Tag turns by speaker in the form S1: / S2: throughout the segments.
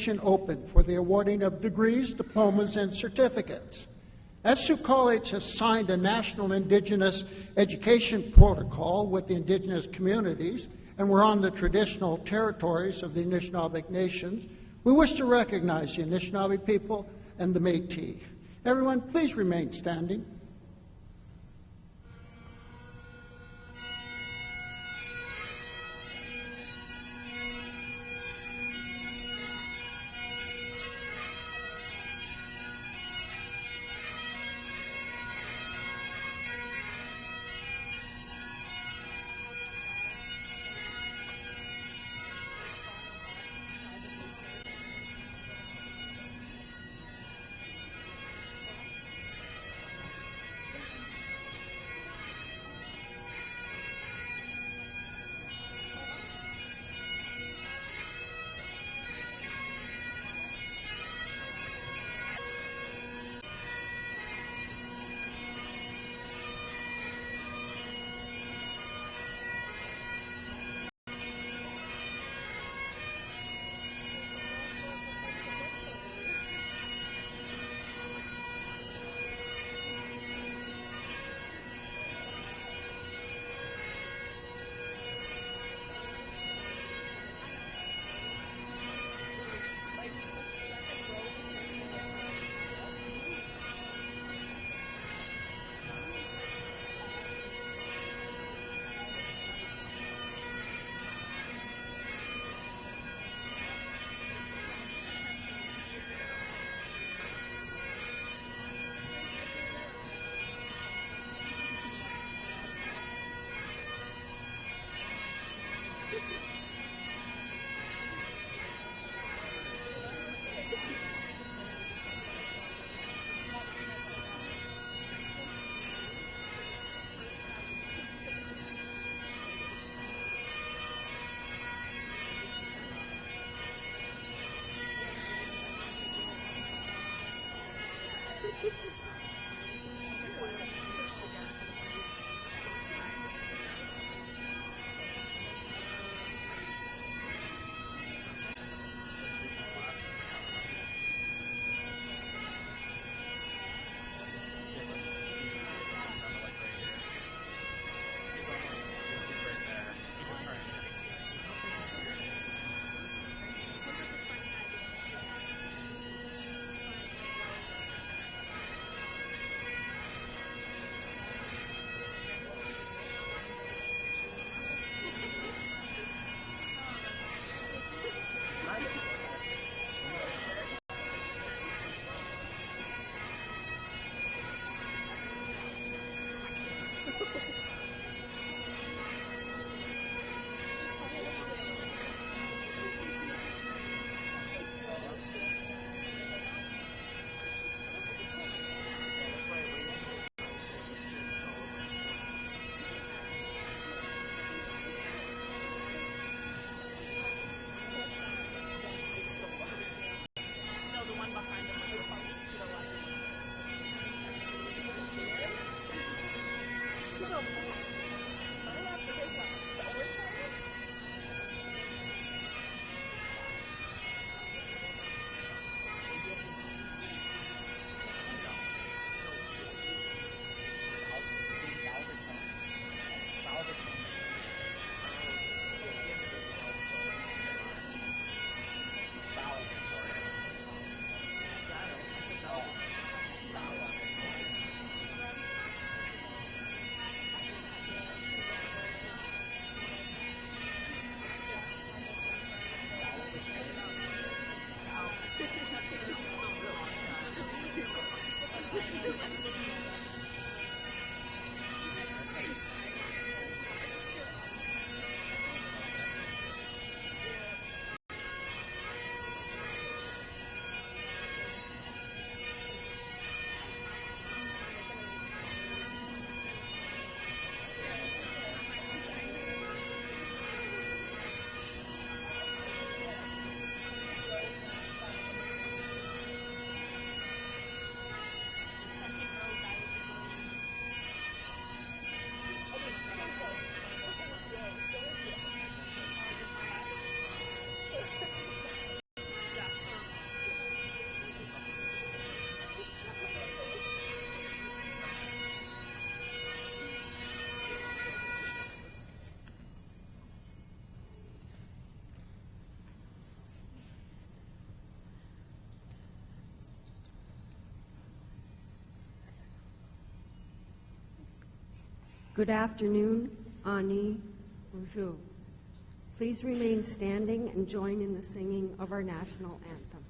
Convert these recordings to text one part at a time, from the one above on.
S1: Education open for the awarding of degrees, diplomas, and certificates. As Sault College has signed a national Indigenous education protocol with the Indigenous communities, and we're on the traditional territories of the Anishinaabe Nations, we wish to recognize the Anishinaabe people and the Métis. Everyone, please remain standing.
S2: Good afternoon, Ani, bonjour. Please remain standing and join in the singing of our national anthem.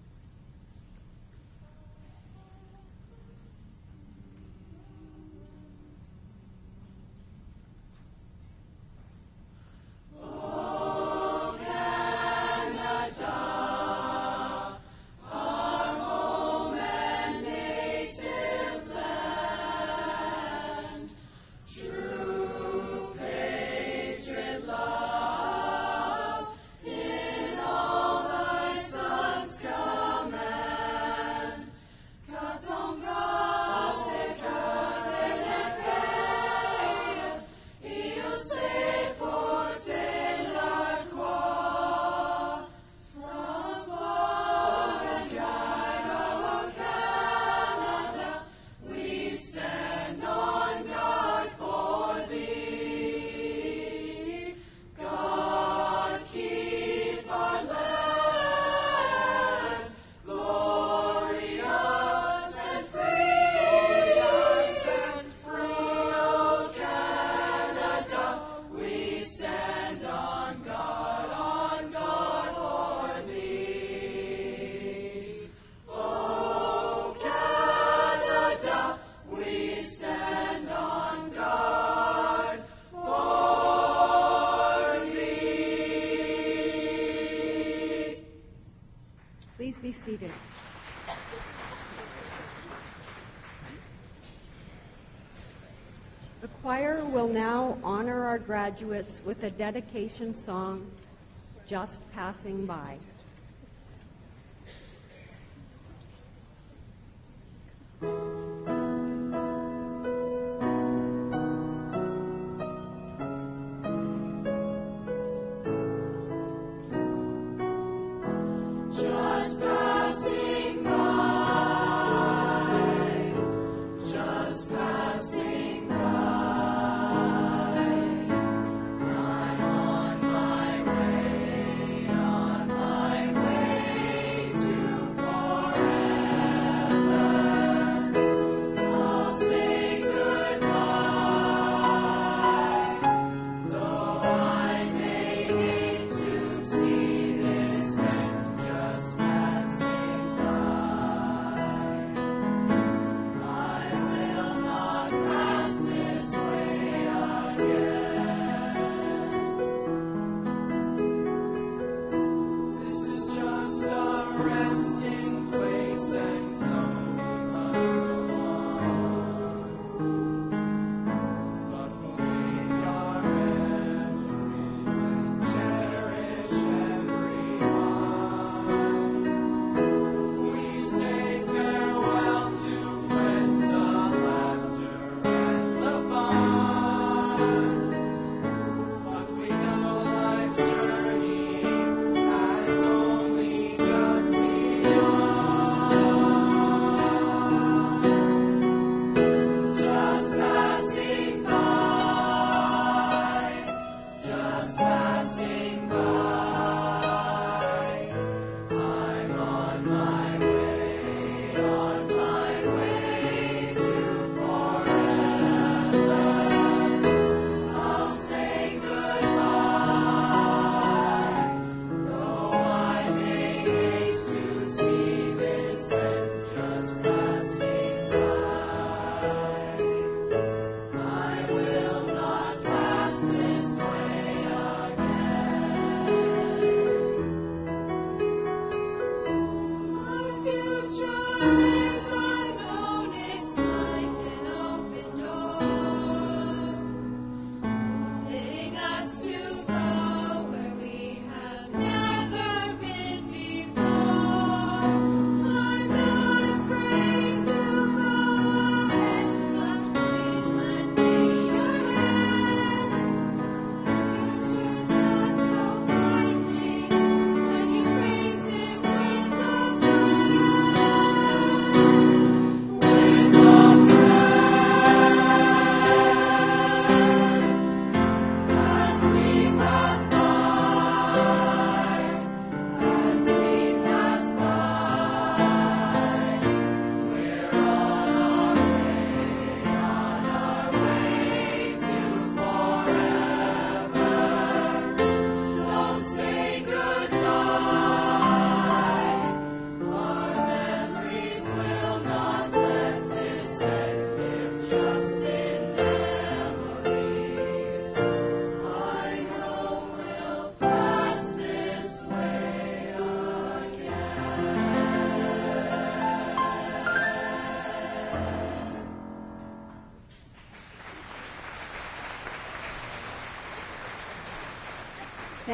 S2: Please be seated. The choir will now honor our graduates with a dedication song, Just Passing By.
S3: On my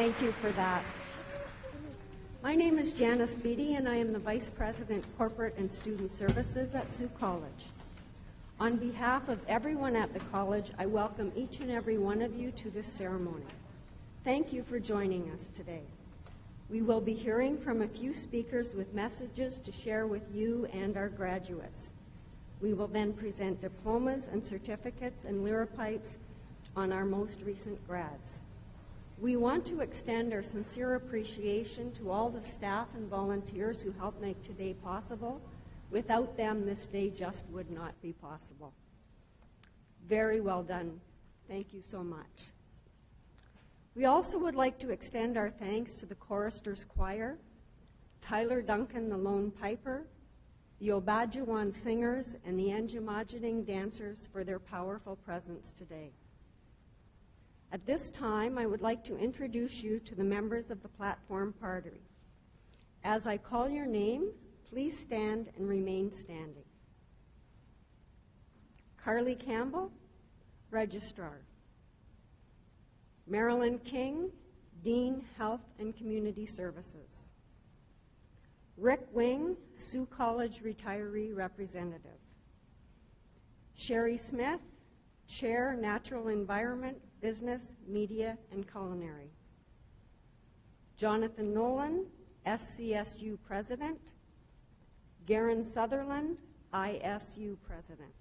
S2: Thank you for that. My name is Janice Beatty, and I am the Vice President, Corporate and Student Services at Sault College. On behalf of everyone at the college, I welcome each and every one of you to this ceremony. Thank you for joining us today. We will be hearing from a few speakers with messages to share with you and our graduates. We will then present diplomas and certificates and liripipes on our most recent grads. We want to extend our sincere appreciation to all the staff and volunteers who helped make today possible. Without them, this day just would not be possible. Very well done. Thank you so much. We also would like to extend our thanks to the Choristers Choir, Tyler Duncan, the Lone Piper, the Obajuwan Singers, and the Anjimajiding dancers for their powerful presence today. At this time, I would like to introduce you to the members of the platform party. As I call your name, please stand and remain standing. Carly Campbell, Registrar. Marilyn King, Dean, Health and Community Services. Rick Wing, Sault College Retiree Representative. Sherry Smith, Chair, Natural Environment, Business, Media, and Culinary. Jonathan Nolan, SCSU President. Garen Sutherland, ISU President.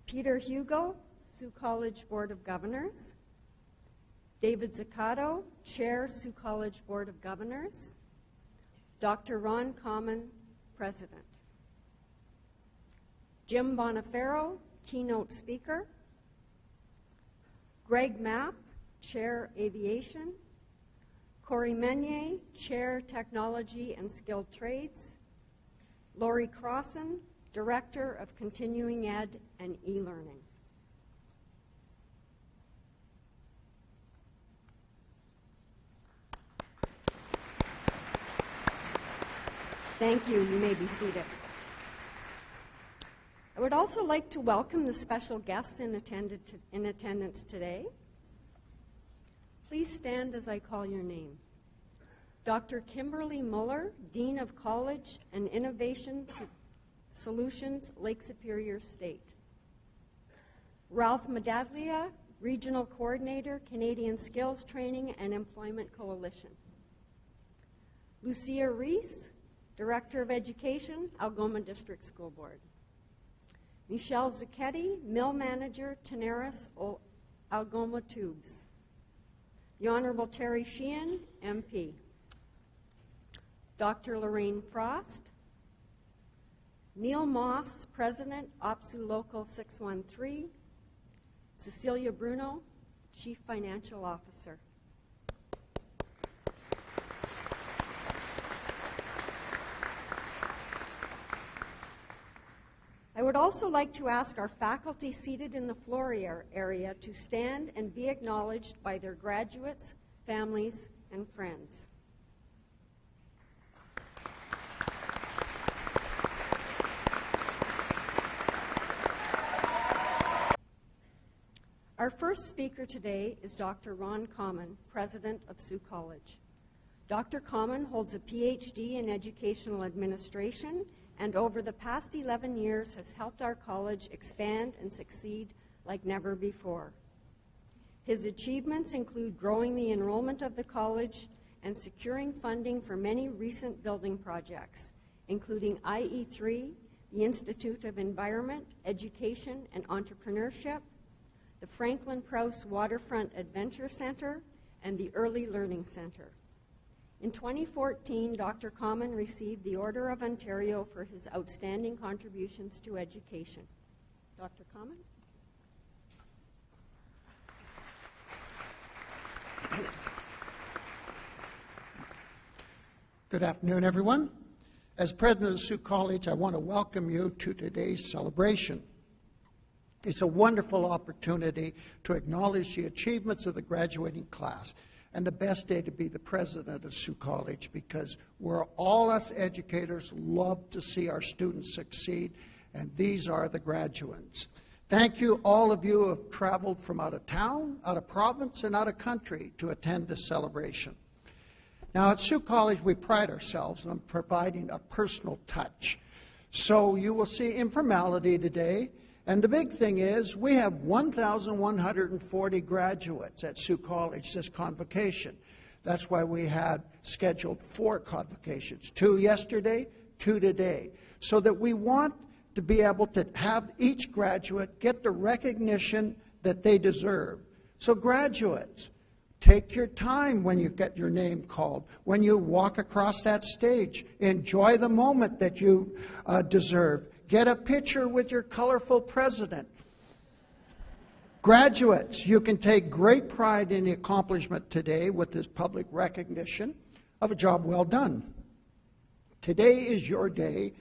S2: Peter Hugo, Sault College Board of Governors. David Zaccato, Chair, Sault College Board of Governors. Dr. Ron Common, President. Jim Boniferro, Keynote Speaker. Greg Mapp, Chair, Aviation. Corey Meunier, Chair, Technology and Skilled Trades. Lori Crossan, Director of Continuing Ed and E-Learning. Thank you. You may be seated. I would also like to welcome the special guests in attendance today. Please stand as I call your name. Dr. Kimberly Muller, Dean of College and Innovation Solutions, Lake Superior State. Ralph Medaglia, Regional Coordinator, Canadian Skills Training and Employment Coalition. Lucia Reese, Director of Education, Algoma District School Board. Michelle Zucchetti, Mill Manager, Tenaris, Algoma Tubes. The Honorable Terry Sheehan, MP. Dr. Lorraine Frost. Neil Moss, President, OPSU Local 613. Cecilia Bruno, Chief Financial Officer. I would also like to ask our faculty seated in the floor area to stand and be acknowledged by their graduates, families, and friends. Our first speaker today is Dr. Ron Common, President of Sault College. Dr. Common holds a PhD in Educational Administration and over the past 11 years has helped our college expand and succeed like never before. His achievements include growing the enrollment of the college and securing funding for many recent building projects, including IE3, the Institute of Environment, Education, and Entrepreneurship, the Franklin Prowse Waterfront Adventure Center, and the Early Learning Center. In 2014, Dr. Common received the Order of Ontario for his outstanding contributions to education. Dr. Common?
S1: Good afternoon, everyone. As president of Sault College, I want to welcome you to today's celebration. It's a wonderful opportunity to acknowledge the achievements of the graduating class, and the best day to be the president of Sault College, because all us educators love to see our students succeed, and these are the graduates. Thank you, all of you who have traveled from out of town, out of province, and out of country to attend this celebration. Now, at Sault College, we pride ourselves on providing a personal touch. So you will see informality today. And the big thing is we have 1,140 graduates at Sault College this convocation. That's why we had scheduled 4 convocations, 2 yesterday, 2 today, so that we want to be able to have each graduate get the recognition that they deserve. So graduates, take your time when you get your name called, when you walk across that stage. Enjoy the moment that you deserve. Get a picture with your colorful president. Graduates, you can take great pride in the accomplishment today with this public recognition of a job well done. Today is your day,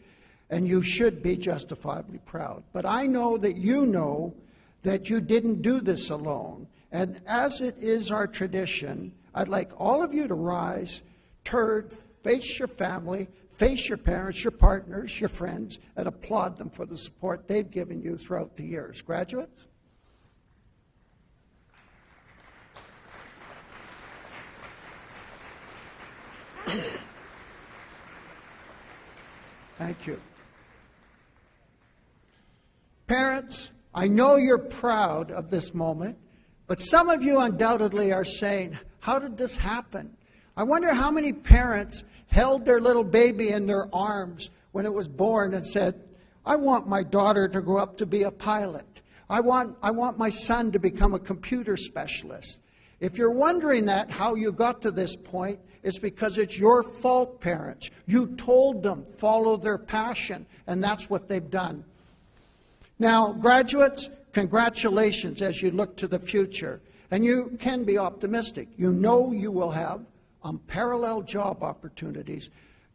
S1: and you should be justifiably proud. But I know that you didn't do this alone. And as it is our tradition, I'd like all of you to rise, turn, face your family, face your parents, your partners, your friends, and applaud them for the support they've given you throughout the years. Graduates? Thank you. Parents, I know you're proud of this moment, but some of you undoubtedly are saying, how did this happen? I wonder how many parents held their little baby in their arms when it was born and said, I want my daughter to grow up to be a pilot. I want my son to become a computer specialist. If you're wondering how you got to this point, it's because it's your fault, parents. You told them, follow their passion, and that's what they've done. Now, graduates, congratulations as you look to the future. And you can be optimistic. You know you will have unparalleled job opportunities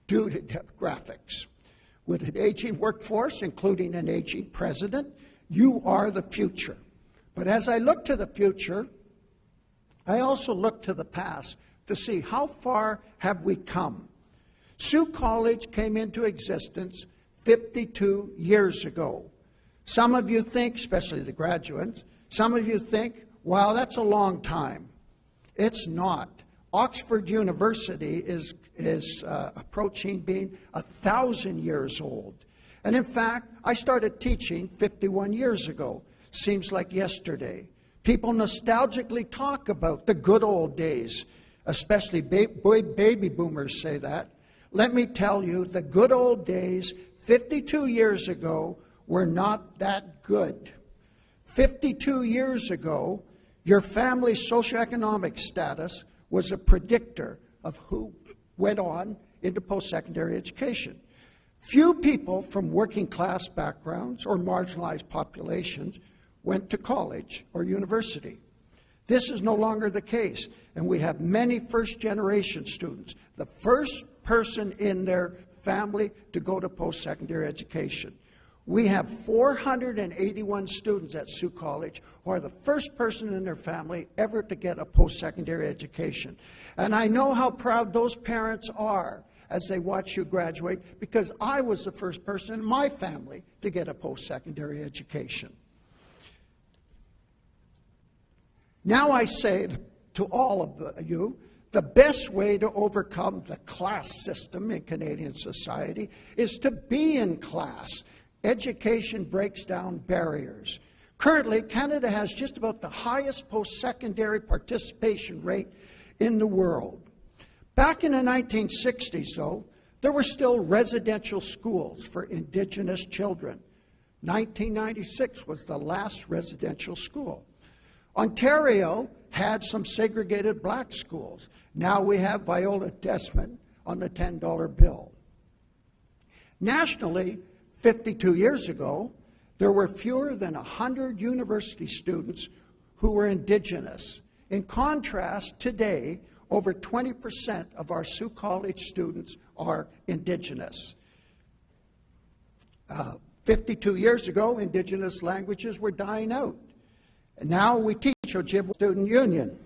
S1: due to demographics. With an aging workforce, including an aging president, you are the future. But as I look to the future, I also look to the past to see how far have we come. Sault College came into existence 52 years ago. Some of you think, especially the graduates, some of you think, wow, that's a long time. It's not. Oxford University is approaching being 1,000 years old. And in fact, I started teaching 51 years ago. Seems like yesterday. People nostalgically talk about the good old days, especially baby boomers say that. Let me tell you, the good old days 52 years ago were not that good. 52 years ago, your family's socioeconomic status was a predictor of who went on into post-secondary education. Few people from working class backgrounds or marginalized populations went to college or university. This is no longer the case, and we have many first-generation students, the first person in their family to go to post-secondary education. We have 481 students at Sault College who are the first person in their family ever to get a post-secondary education. And I know how proud those parents are as they watch you graduate, because I was the first person in my family to get a post-secondary education. Now I say to all of you, the best way to overcome the class system in Canadian society is to be in class. Education breaks down barriers. Currently, Canada has just about the highest post-secondary participation rate in the world. Back in the 1960s, though, there were still residential schools for Indigenous children. 1996 was the last residential school. Ontario had some segregated black schools. Now we have Viola Desmond on the $10 bill. Nationally, 52 years ago, there were fewer than 100 university students who were Indigenous. In contrast, today, over 20% of our Sault College students are Indigenous. 52 years ago, Indigenous languages were dying out. And now we teach Ojibwe Student Union.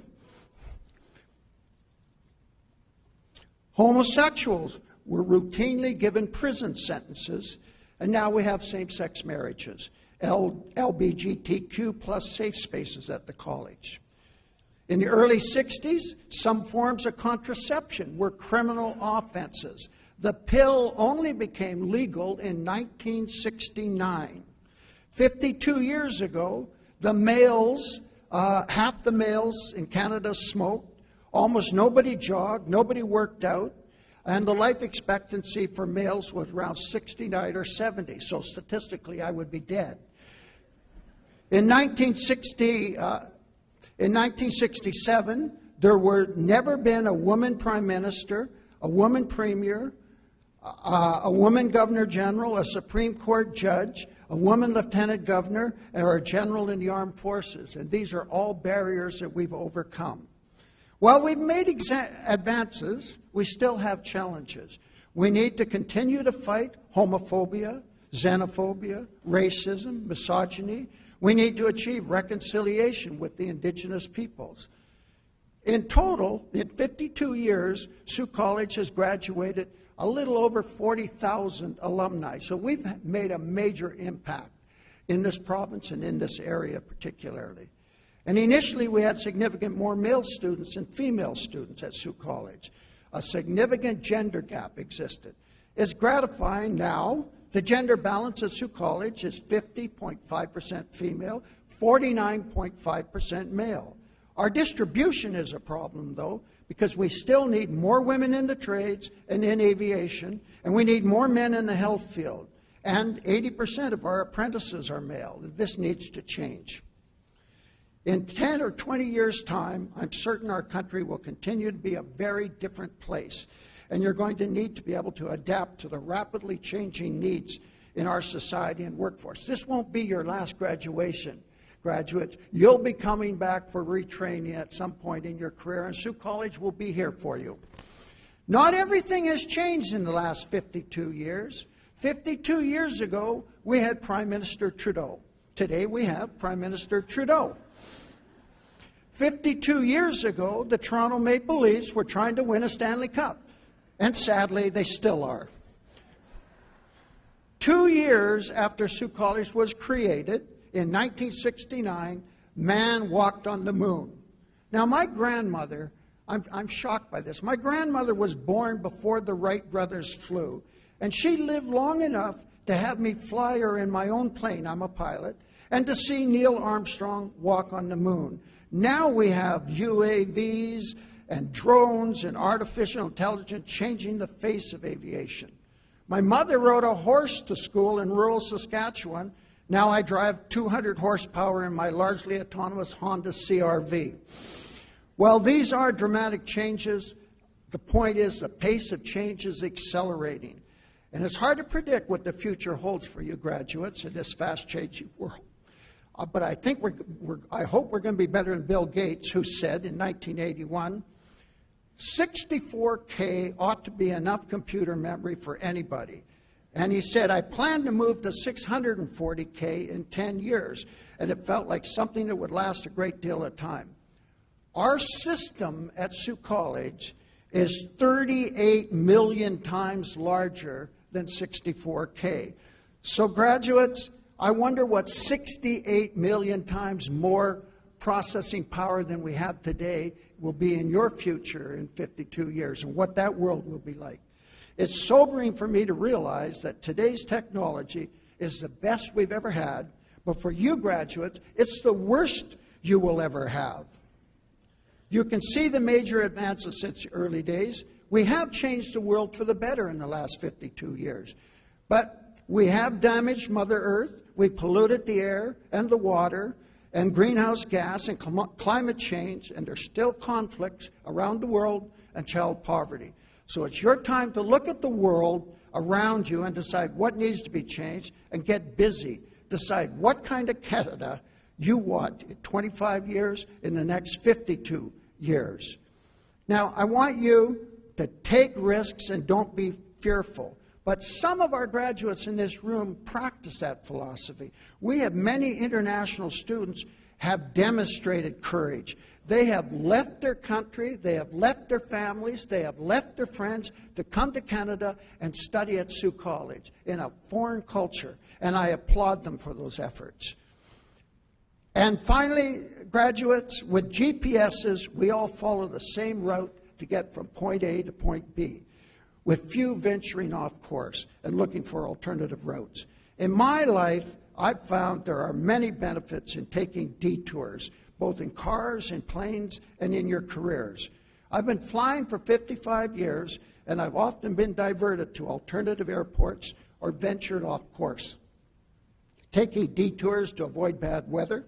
S1: Homosexuals were routinely given prison sentences, and now we have same-sex marriages. LGBTQ plus safe spaces at the college. In the early 60s, some forms of contraception were criminal offenses. The pill only became legal in 1969. 52 years ago, the males, half the males in Canada smoked. Almost nobody jogged, nobody worked out, and the life expectancy for males was around 69 or 70. So statistically, I would be dead. In 1967, there were never been a woman prime minister, a woman premier, a woman governor general, a Supreme Court judge, a woman lieutenant governor, or a general in the armed forces. And these are all barriers that we've overcome. While we've made advances, we still have challenges. We need to continue to fight homophobia, xenophobia, racism, misogyny. We need to achieve reconciliation with the indigenous peoples. In total, in 52 years, Sault College has graduated a little over 40,000 alumni. So we've made a major impact in this province and in this area particularly. And initially, we had significant more male students than female students at Sault College. A significant gender gap existed. It's gratifying now. The gender balance at Sault College is 50.5% female, 49.5% male. Our distribution is a problem, though, because we still need more women in the trades and in aviation, and we need more men in the health field. And 80% of our apprentices are male. This needs to change. In 10 or 20 years' time, I'm certain our country will continue to be a very different place. And you're going to need to be able to adapt to the rapidly changing needs in our society and workforce. This won't be your last graduation, graduates. You'll be coming back for retraining at some point in your career, and Sault College will be here for you. Not everything has changed in the last 52 years. 52 years ago, we had Prime Minister Trudeau. Today, we have Prime Minister Trudeau. 52 years ago, the Toronto Maple Leafs were trying to win a Stanley Cup. And sadly, they still are. 2 years after Sault College was created, in 1969, man walked on the moon. Now, my grandmother, I'm shocked by this. My grandmother was born before the Wright brothers flew. And she lived long enough to have me fly her in my own plane, I'm a pilot, and to see Neil Armstrong walk on the moon. Now we have UAVs and drones and artificial intelligence changing the face of aviation. My mother rode a horse to school in rural Saskatchewan. Now I drive 200 horsepower in my largely autonomous Honda CR-V. While these are dramatic changes, the point is the pace of change is accelerating. And it's hard to predict what the future holds for you graduates in this fast-changing world. But I think I hope we're going to be better than Bill Gates, who said in 1981, 64K ought to be enough computer memory for anybody. And he said, I plan to move to 640K in 10 years. And it felt like something that would last a great deal of time. Our system at Sault College is 38 million times larger than 64K. So graduates, I wonder what 68 million times more processing power than we have today will be in your future in 52 years and what that world will be like. It's sobering for me to realize that today's technology is the best we've ever had, but for you graduates, it's the worst you will ever have. You can see the major advances since the early days. We have changed the world for the better in the last 52 years. But we have damaged Mother Earth. We polluted the air and the water and greenhouse gas and climate change, and there's still conflicts around the world and child poverty. So it's your time to look at the world around you and decide what needs to be changed and get busy. Decide what kind of Canada you want in 25 years, in the next 52 years. Now, I want you to take risks and don't be fearful. But some of our graduates in this room practice that philosophy. We have many international students have demonstrated courage. They have left their country, they have left their families, they have left their friends to come to Canada and study at Sault College in a foreign culture. And I applaud them for those efforts. And finally, graduates, with GPSs, we all follow the same route to get from point A to point B, with few venturing off course and looking for alternative routes. In my life, I've found there are many benefits in taking detours, both in cars, in planes, and in your careers. I've been flying for 55 years, and I've often been diverted to alternative airports or ventured off course, taking detours to avoid bad weather.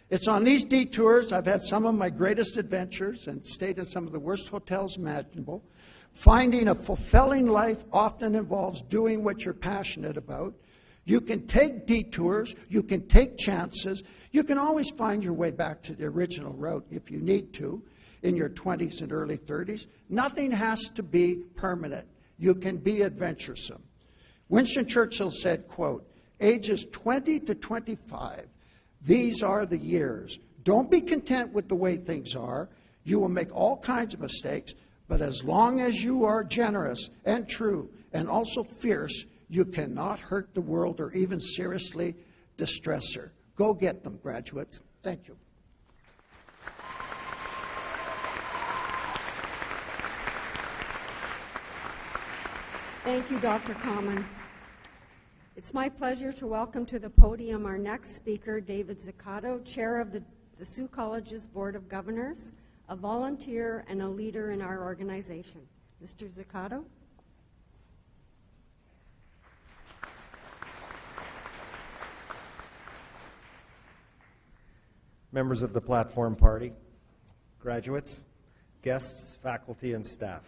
S1: It's on these detours I've had some of my greatest adventures and stayed in some of the worst hotels imaginable. Finding a fulfilling life often involves doing what you're passionate about. You can take detours, you can take chances, you can always find your way back to the original route if you need to in your 20s and early 30s. Nothing has to be permanent. You can be adventuresome. Winston Churchill said, quote, ages 20 to 25, these are the years. Don't be content with the way things are. You will make all kinds of mistakes, but as long as you are generous and true and also fierce, you cannot hurt the world or even seriously distress her. Go get them, graduates. Thank you.
S2: Thank you, Dr. Common. It's my pleasure to welcome to the podium our next speaker, David Zaccato, Chair of the Sault College's Board of Governors, a volunteer and a leader in our organization. Mr. Zaccato.
S3: Members of the Platform Party, graduates, guests, faculty, and staff.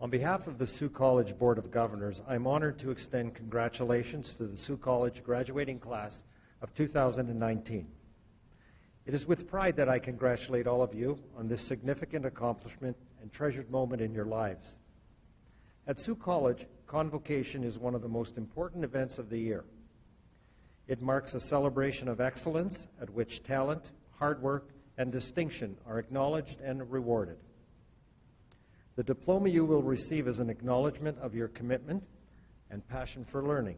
S3: On behalf of the Sault College Board of Governors, I'm honored to extend congratulations to the Sault College graduating class of 2019. It is with pride that I congratulate all of you on this significant accomplishment and treasured moment in your lives. At Sault College, Convocation is one of the most important events of the year. It marks a celebration of excellence at which talent, hard work, and distinction are acknowledged and rewarded. The diploma you will receive is an acknowledgement of your commitment and passion for learning.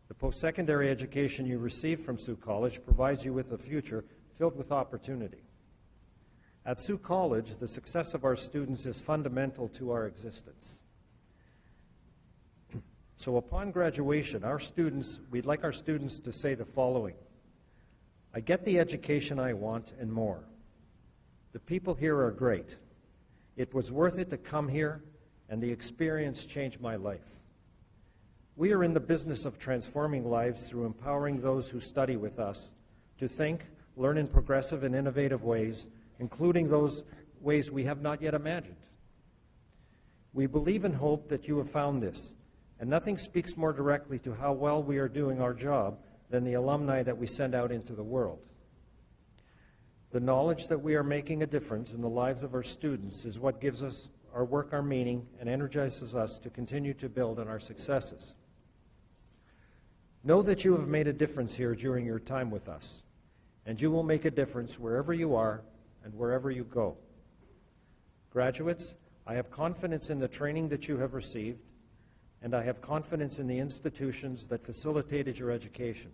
S3: The post-secondary education you receive from Sault College provides you with a future filled with opportunity. At Sault College, the success of our students is fundamental to our existence. So upon graduation, we'd like our students to say the following: I get the education I want and more. The people here are great. It was worth it to come here, and the experience changed my life. We are in the business of transforming lives through empowering those who study with us to think, learn in progressive and innovative ways, including those ways we have not yet imagined. We believe and hope that you have found this, and nothing speaks more directly to how well we are doing our job than the alumni that we send out into the world. The knowledge that we are making a difference in the lives of our students is what gives us our work our meaning and energizes us to continue to build on our successes. Know that you have made a difference here during your time with us, and you will make a difference wherever you are and wherever you go. Graduates, I have confidence in the training that you have received, and I have confidence in the institutions that facilitated your education.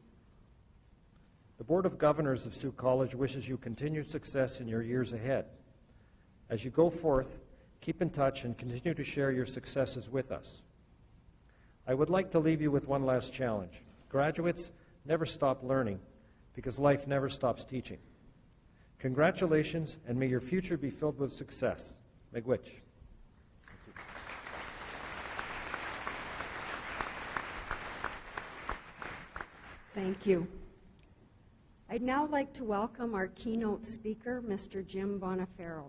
S3: The Board of Governors of Sault College wishes you continued success in your years ahead. As you go forth, keep in touch and continue to share your successes with us. I would like to leave you with one last challenge. Graduates, never stop learning, because life never stops teaching. Congratulations, and may your future be filled with success. Miigwech.
S2: Thank you. I'd now like to welcome our keynote speaker, Mr. Jim Bonifero.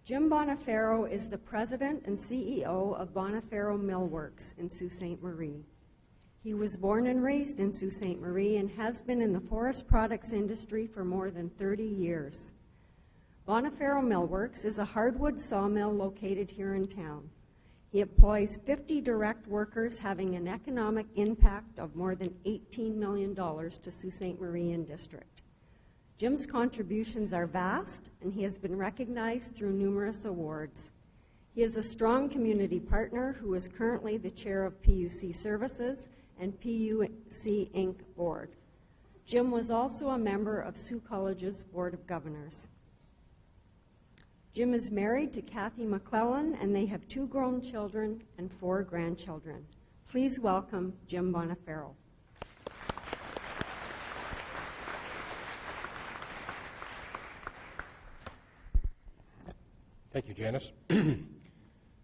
S2: Jim Bonifero is the president and CEO of Bonifero Millworks in Sault Ste. Marie. He was born and raised in Sault Ste. Marie and has been in the forest products industry for more than 30 years. Bonifero Millworks is a hardwood sawmill located here in town. He employs 50 direct workers, having an economic impact of more than $18 million to Sault Ste. Marie and District. Jim's contributions are vast, and he has been recognized through numerous awards. He is a strong community partner who is currently the chair of PUC Services and PUC Inc. Board. Jim was also a member of Sault College's Board of Governors. Jim is married to Kathy McClellan, and they have 2 grown children and 4 grandchildren. Please welcome Jim Boniferro.
S4: Thank you, Janice.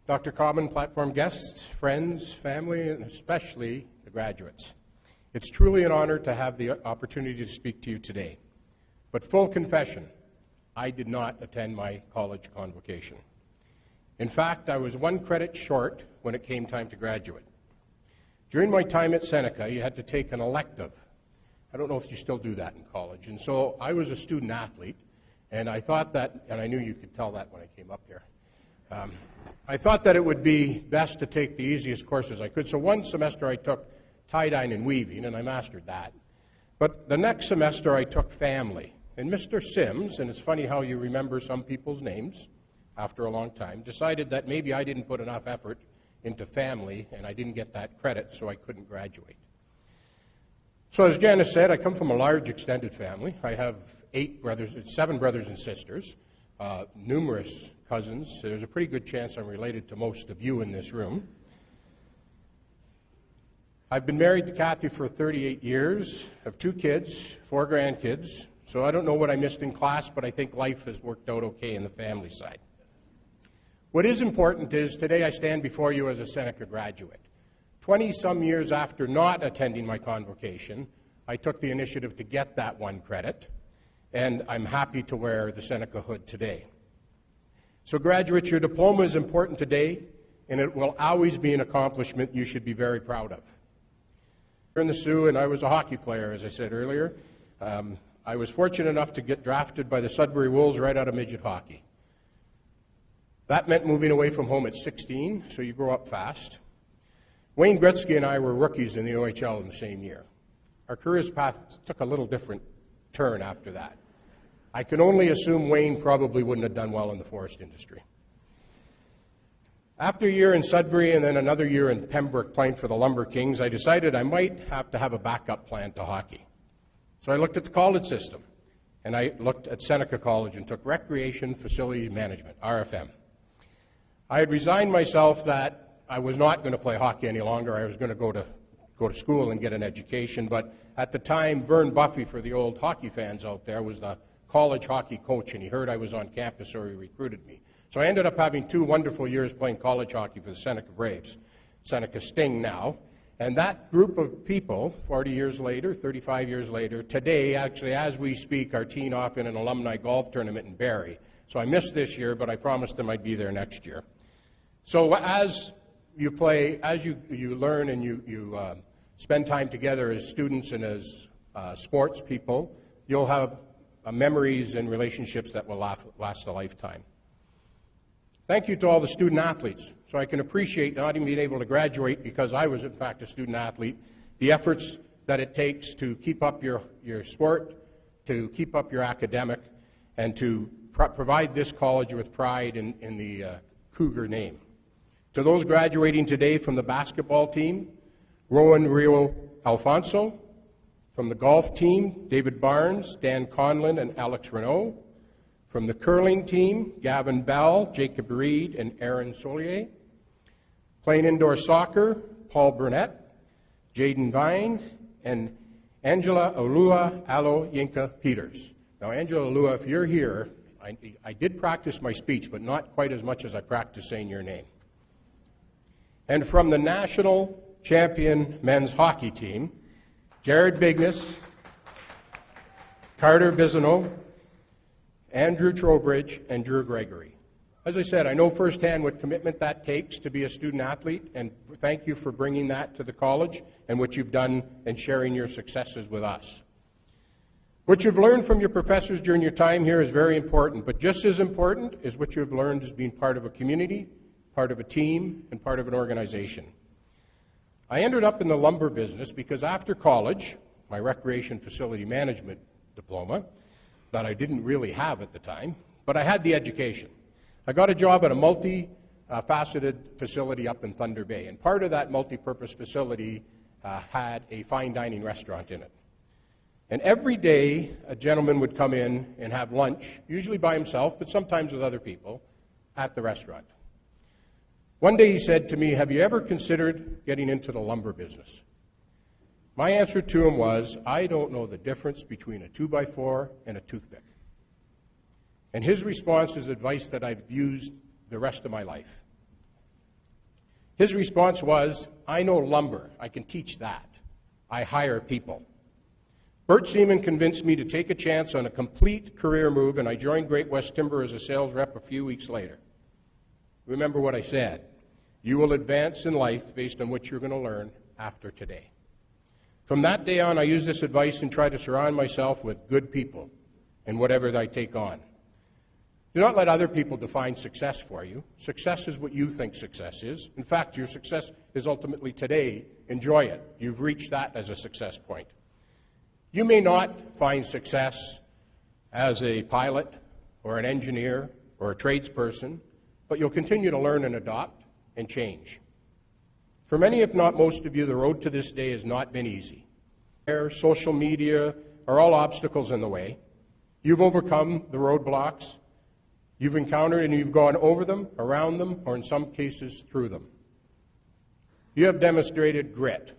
S4: Dr. Common, platform guests, friends, family, and especially the graduates. It's truly an honor to have the opportunity to speak to you today. But full confession, I did not attend my college convocation. In fact, I was 1 credit short when it came time to graduate. During my time at Seneca, you had to take an elective. I don't know if you still do that in college. And so I was a student athlete, and I thought that, and I knew you could tell that when I came up here, I thought that it would be best to take the easiest courses I could. So one semester I took tie-dyeing and weaving, and I mastered that. But the next semester I took family. And Mr. Sims, and it's funny how you remember some people's names after a long time, decided that maybe I didn't put enough effort into family, and I didn't get that credit, so I couldn't graduate. So as Janice said, I come from a large extended family. I have 7 brothers and sisters, numerous cousins. There's a pretty good chance I'm related to most of you in this room. I've been married to Kathy for 38 years, have 2 kids, 4 grandkids, so I don't know what I missed in class, but I think life has worked out okay in the family side. What is important is today I stand before you as a Seneca graduate. 20-some years after not attending my convocation, I took the initiative to get that 1 credit, and I'm happy to wear the Seneca hood today. So graduates, your diploma is important today, and it will always be an accomplishment you should be very proud of. Here in the Sioux, and I was a hockey player, as I said earlier. I was fortunate enough to get drafted by the Sudbury Wolves right out of midget hockey. That meant moving away from home at 16, so you grow up fast. Wayne Gretzky and I were rookies in the OHL in the same year. Our careers path took a little different turn after that. I can only assume Wayne probably wouldn't have done well in the forest industry. After a year in Sudbury and then another year in Pembroke playing for the Lumber Kings, I decided I might have to have a backup plan to hockey. So I looked at the college system, and I looked at Seneca College and took Recreation Facility Management, RFM. I had resigned myself that I was not going to play hockey any longer. I was going to go to school and get an education, but at the time, Vern Buffy, for the old hockey fans out there, was the college hockey coach, and he heard I was on campus, so he recruited me. So I ended up having 2 wonderful years playing college hockey for the Seneca Braves, Seneca Sting now. And that group of people, 40 years later, 35 years later, today, actually, as we speak, are teeing off in an alumni golf tournament in Barrie. So I missed this year, but I promised them I'd be there next year. So as you play, as you learn and you spend time together as students and as sports people, you'll have memories and relationships that will last a lifetime. Thank you to all the student athletes. So I can appreciate not even being able to graduate because I was, in fact, a student athlete, the efforts that it takes to keep up your sport, to keep up your academic, and to provide this college with pride in the Cougar name. To those graduating today from the basketball team, Rowan Rio Alfonso. From the golf team, David Barnes, Dan Conlon, and Alex Renault. From the curling team, Gavin Bell, Jacob Reed, and Aaron Solier. Playing indoor soccer, Paul Burnett, Jaden Vine, and Angela Olua Alo Yinka Peters. Now, Angela Olua, if you're here, I did practice my speech, but not quite as much as I practiced saying your name. And from the national champion men's hockey team, Jared Bigness, Carter Bisono, Andrew Trowbridge, and Drew Gregory. As I said, I know firsthand what commitment that takes to be a student athlete, and thank you for bringing that to the college and what you've done and sharing your successes with us. What you've learned from your professors during your time here is very important, but just as important is what you've learned as being part of a community, part of a team, and part of an organization. I ended up in the lumber business because after college, my recreation facility management diploma, that I didn't really have at the time, but I had the education. I got a job at a multi-faceted facility up in Thunder Bay, and part of that multi-purpose facility had a fine dining restaurant in it. And every day, a gentleman would come in and have lunch, usually by himself, but sometimes with other people, at the restaurant. One day he said to me, "Have you ever considered getting into the lumber business?" My answer to him was, "I don't know the difference between a 2x4 and a toothpick." And his response is advice that I've used the rest of my life. His response was, "I know lumber. I can teach that. I hire people." Bert Seaman convinced me to take a chance on a complete career move, and I joined Great West Timber as a sales rep a few weeks later. Remember what I said. You will advance in life based on what you're going to learn after today. From that day on, I use this advice and try to surround myself with good people in whatever I take on. Do not let other people define success for you. Success is what you think success is. In fact, your success is ultimately today. Enjoy it. You've reached that as a success point. You may not find success as a pilot or an engineer or a tradesperson, but you'll continue to learn and adopt and change. For many, if not most of you, the road to this day has not been easy. Social media are all obstacles in the way. You've overcome the roadblocks you've encountered, and you've gone over them, around them, or in some cases through them. You have demonstrated grit.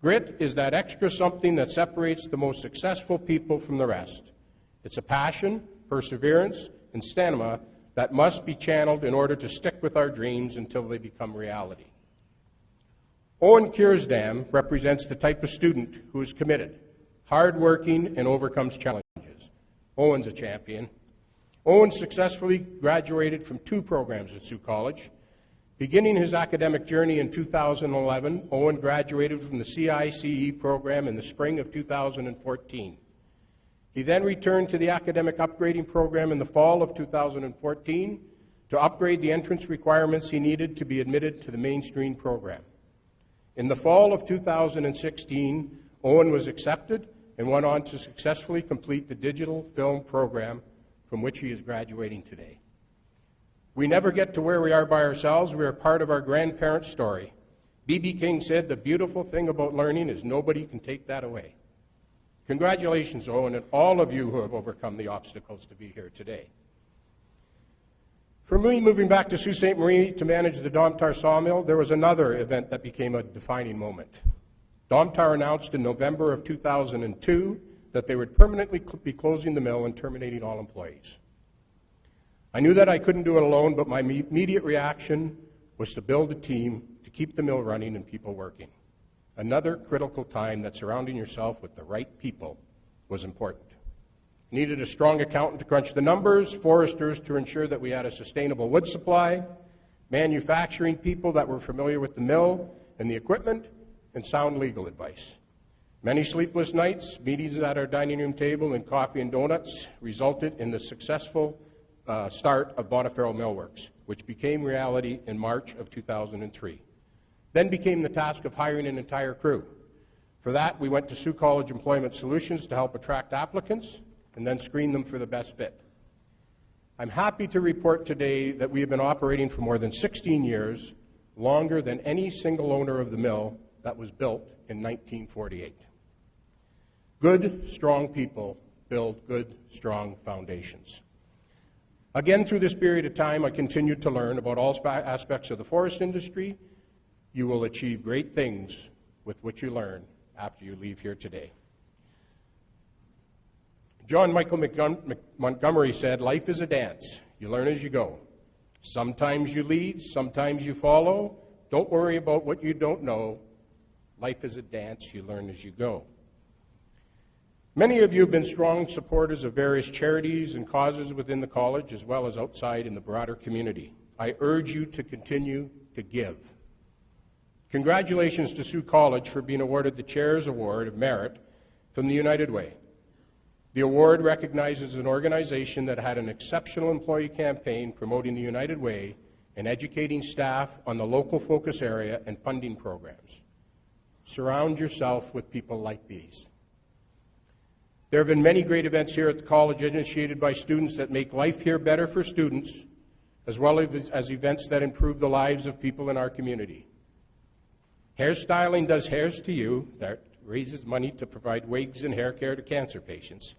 S4: Grit is that extra something that separates the most successful people from the rest. It's a passion, perseverance, and stamina that must be channeled in order to stick with our dreams until they become reality. Owen Kiersdam represents the type of student who is committed, hardworking, and overcomes challenges. Owen's a champion. Owen successfully graduated from 2 programs at Sault College. Beginning his academic journey in 2011, Owen graduated from the CICE program in the spring of 2014. He then returned to the academic upgrading program in the fall of 2014 to upgrade the entrance requirements he needed to be admitted to the mainstream program. In the fall of 2016, Owen was accepted and went on to successfully complete the digital film program from which he is graduating today. We never get to where we are by ourselves. We are part of our grandparents' story. B.B. King said, "The beautiful thing about learning is nobody can take that away." Congratulations, Owen, and all of you who have overcome the obstacles to be here today. For me, moving back to Sault Ste. Marie to manage the Domtar sawmill, there was another event that became a defining moment. Domtar announced in November of 2002 that they would permanently be closing the mill and terminating all employees. I knew that I couldn't do it alone, but my immediate reaction was to build a team to keep the mill running and people working. Another critical time that surrounding yourself with the right people was important. Needed a strong accountant to crunch the numbers, foresters to ensure that we had a sustainable wood supply, manufacturing people that were familiar with the mill and the equipment, and sound legal advice. Many sleepless nights, meetings at our dining room table, and coffee and donuts resulted in the successful start of Bonifacio Millworks, which became reality in March of 2003. Then became the task of hiring an entire crew. For that, we went to Sault College Employment Solutions to help attract applicants and then screen them for the best fit. I'm happy to report today that we have been operating for more than 16 years, longer than any single owner of the mill that was built in 1948. Good, strong people build good, strong foundations. Again, through this period of time, I continued to learn about all aspects of the forest industry. You will achieve great things with what you learn after you leave here today. John Michael Montgomery said, "Life is a dance. You learn as you go. Sometimes you lead, sometimes you follow. Don't worry about what you don't know. Life is a dance. You learn as you go." Many of you have been strong supporters of various charities and causes within the college as well as outside in the broader community. I urge you to continue to give. Congratulations to Sault College for being awarded the Chair's Award of Merit from the United Way. The award recognizes an organization that had an exceptional employee campaign promoting the United Way and educating staff on the local focus area and funding programs. Surround yourself with people like these. There have been many great events here at the college initiated by students that make life here better for students, as well as events that improve the lives of people in our community. Hairstyling does hairs to you, that raises money to provide wigs and hair care to cancer patients.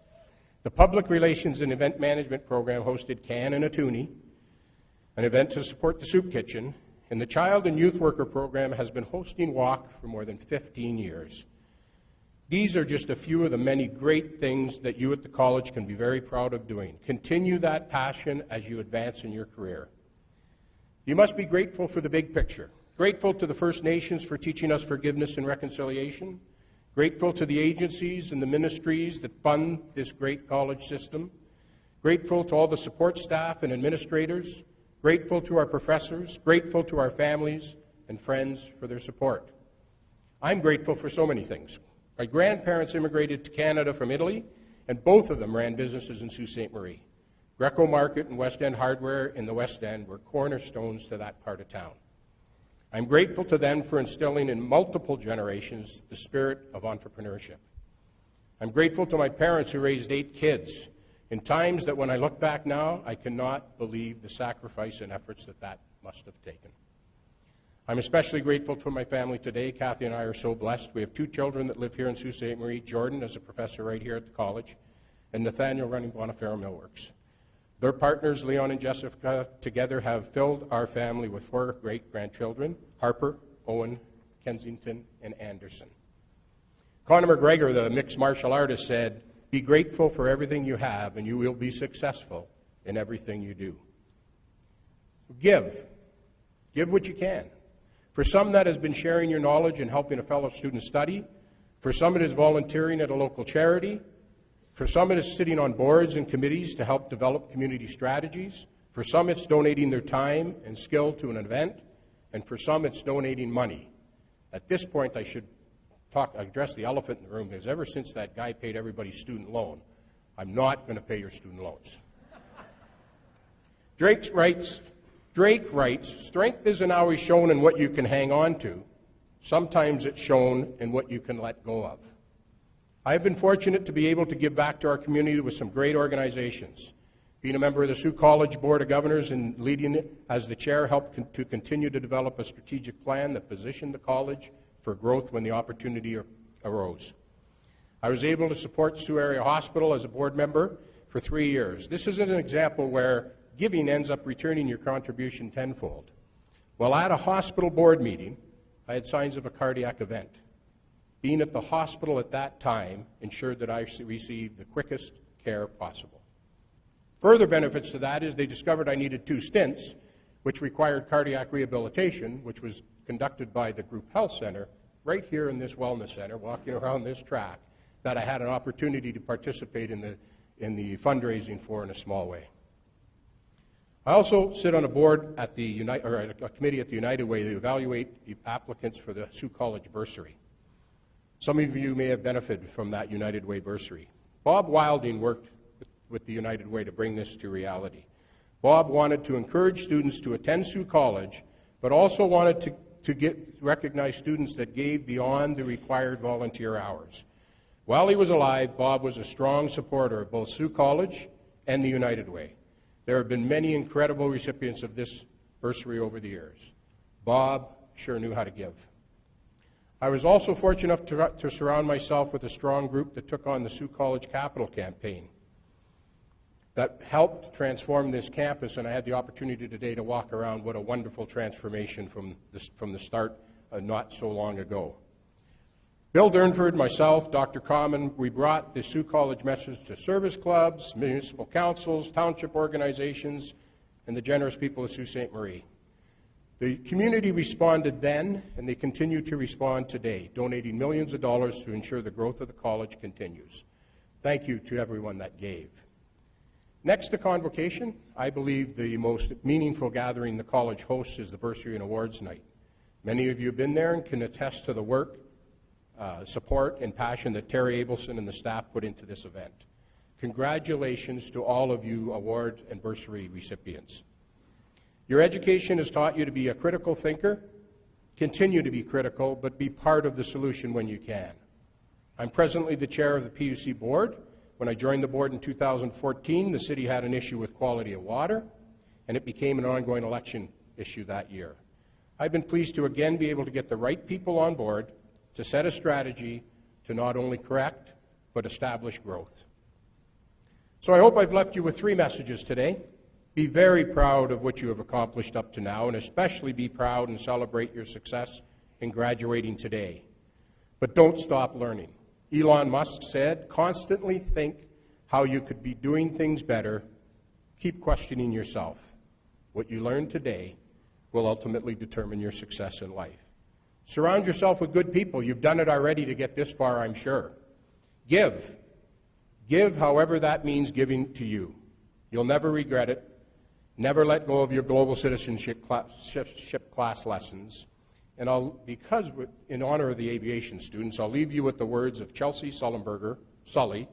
S4: The Public Relations and Event Management Program hosted Can and a Toonie, an event to support the soup kitchen, and the Child and Youth Worker Program has been hosting WALK for more than 15 years. These are just a few of the many great things that you at the college can be very proud of doing. Continue that passion as you advance in your career. You must be grateful for the big picture. Grateful to the First Nations for teaching us forgiveness and reconciliation. Grateful to the agencies and the ministries that fund this great college system. Grateful to all the support staff and administrators. Grateful to our professors. Grateful to our families and friends for their support. I'm grateful for so many things. My grandparents immigrated to Canada from Italy, and both of them ran businesses in Sault Ste. Marie. Greco Market and West End Hardware in the West End were cornerstones to that part of town. I'm grateful to them for instilling in multiple generations the spirit of entrepreneurship. I'm grateful to my parents who raised 8 kids in times that when I look back now, I cannot believe the sacrifice and efforts that must have taken. I'm especially grateful to my family today. Kathy and I are so blessed. We have 2 children that live here in Sault Ste. Marie. Jordan is a professor right here at the college, and Nathaniel running Bonifero Millworks. Their partners, Leon and Jessica, together have filled our family with 4 great-grandchildren, Harper, Owen, Kensington, and Anderson. Conor McGregor, the mixed martial artist, said, "Be grateful for everything you have, and you will be successful in everything you do." Give. Give what you can. For some, that has been sharing your knowledge and helping a fellow student study. For some, it is volunteering at a local charity. For some, it is sitting on boards and committees to help develop community strategies. For some, it's donating their time and skill to an event. And for some, it's donating money. At this point, I should address the elephant in the room, because ever since that guy paid everybody's student loan, I'm not going to pay your student loans. Drake writes, "Strength isn't always shown in what you can hang on to. Sometimes it's shown in what you can let go of." I have been fortunate to be able to give back to our community with some great organizations. Being a member of the Sault College Board of Governors and leading it as the chair helped to continue to develop a strategic plan that positioned the college for growth when the opportunity arose. I was able to support Sault Area Hospital as a board member for 3 years. This is an example where giving ends up returning your contribution tenfold. While at a hospital board meeting, I had signs of a cardiac event. Being at the hospital at that time ensured that I received the quickest care possible. Further benefits to that is they discovered I needed 2 stints, which required cardiac rehabilitation, which was conducted by the Group Health Center right here in this wellness center, walking around this track, that I had an opportunity to participate in the fundraising for in a small way. I also sit on a board at the a committee at the United Way to evaluate the applicants for the Sault College bursary. Some of you may have benefited from that United Way bursary. Bob Wilding worked with the United Way to bring this to reality. Bob wanted to encourage students to attend Sault College, but also wanted to recognize students that gave beyond the required volunteer hours. While he was alive, Bob was a strong supporter of both Sault College and the United Way. There have been many incredible recipients of this bursary over the years. Bob sure knew how to give. I was also fortunate enough to surround myself with a strong group that took on the Sault College Capital Campaign that helped transform this campus, and I had the opportunity today to walk around. What a wonderful transformation from the start not so long ago. Bill Durnford, myself, Dr. Common, we brought the Sault College message to service clubs, municipal councils, township organizations, and the generous people of Sault Ste. Marie. The community responded then, and they continue to respond today, donating millions of dollars to ensure the growth of the college continues. Thank you to everyone that gave. Next to convocation, I believe the most meaningful gathering the college hosts is the Bursary and Awards Night. Many of you have been there and can attest to the work, support, and passion that Terry Abelson and the staff put into this event. Congratulations to all of you award and bursary recipients. Your education has taught you to be a critical thinker. Continue to be critical, but be part of the solution when you can. I'm presently the chair of the PUC board, When I joined the board in 2014, the city had an issue with quality of water, and it became an ongoing election issue that year. I've been pleased to again be able to get the right people on board to set a strategy to not only correct, but establish growth. So I hope I've left you with 3 messages today. Be very proud of what you have accomplished up to now, and especially be proud and celebrate your success in graduating today. But don't stop learning. Elon Musk said, constantly think how you could be doing things better. Keep questioning yourself. What you learn today will ultimately determine your success in life. Surround yourself with good people. You've done it already to get this far, I'm sure. Give. Give however that means giving to you. You'll never regret it. Never let go of your global citizenship class lessons. And because in honor of the aviation students, I'll leave you with the words of Chelsea Sully,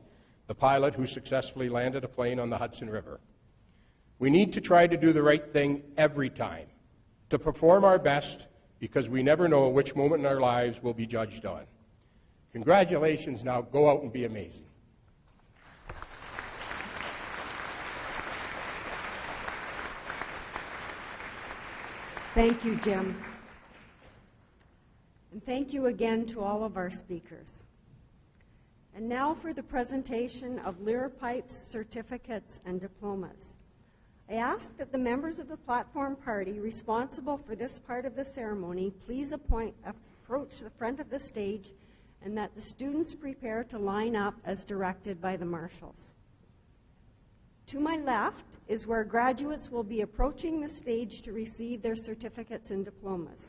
S4: the pilot who successfully landed a plane on the Hudson River. We need to try to do the right thing every time, to perform our best, because we never know which moment in our lives we'll be judged on. Congratulations. Now go out and be amazing.
S2: Thank you, Jim. And thank you again to all of our speakers. And now for the presentation of Liripipes, certificates, and diplomas. I ask that the members of the platform party responsible for this part of the ceremony please approach the front of the stage, and that the students prepare to line up as directed by the marshals. To my left is where graduates will be approaching the stage to receive their certificates and diplomas.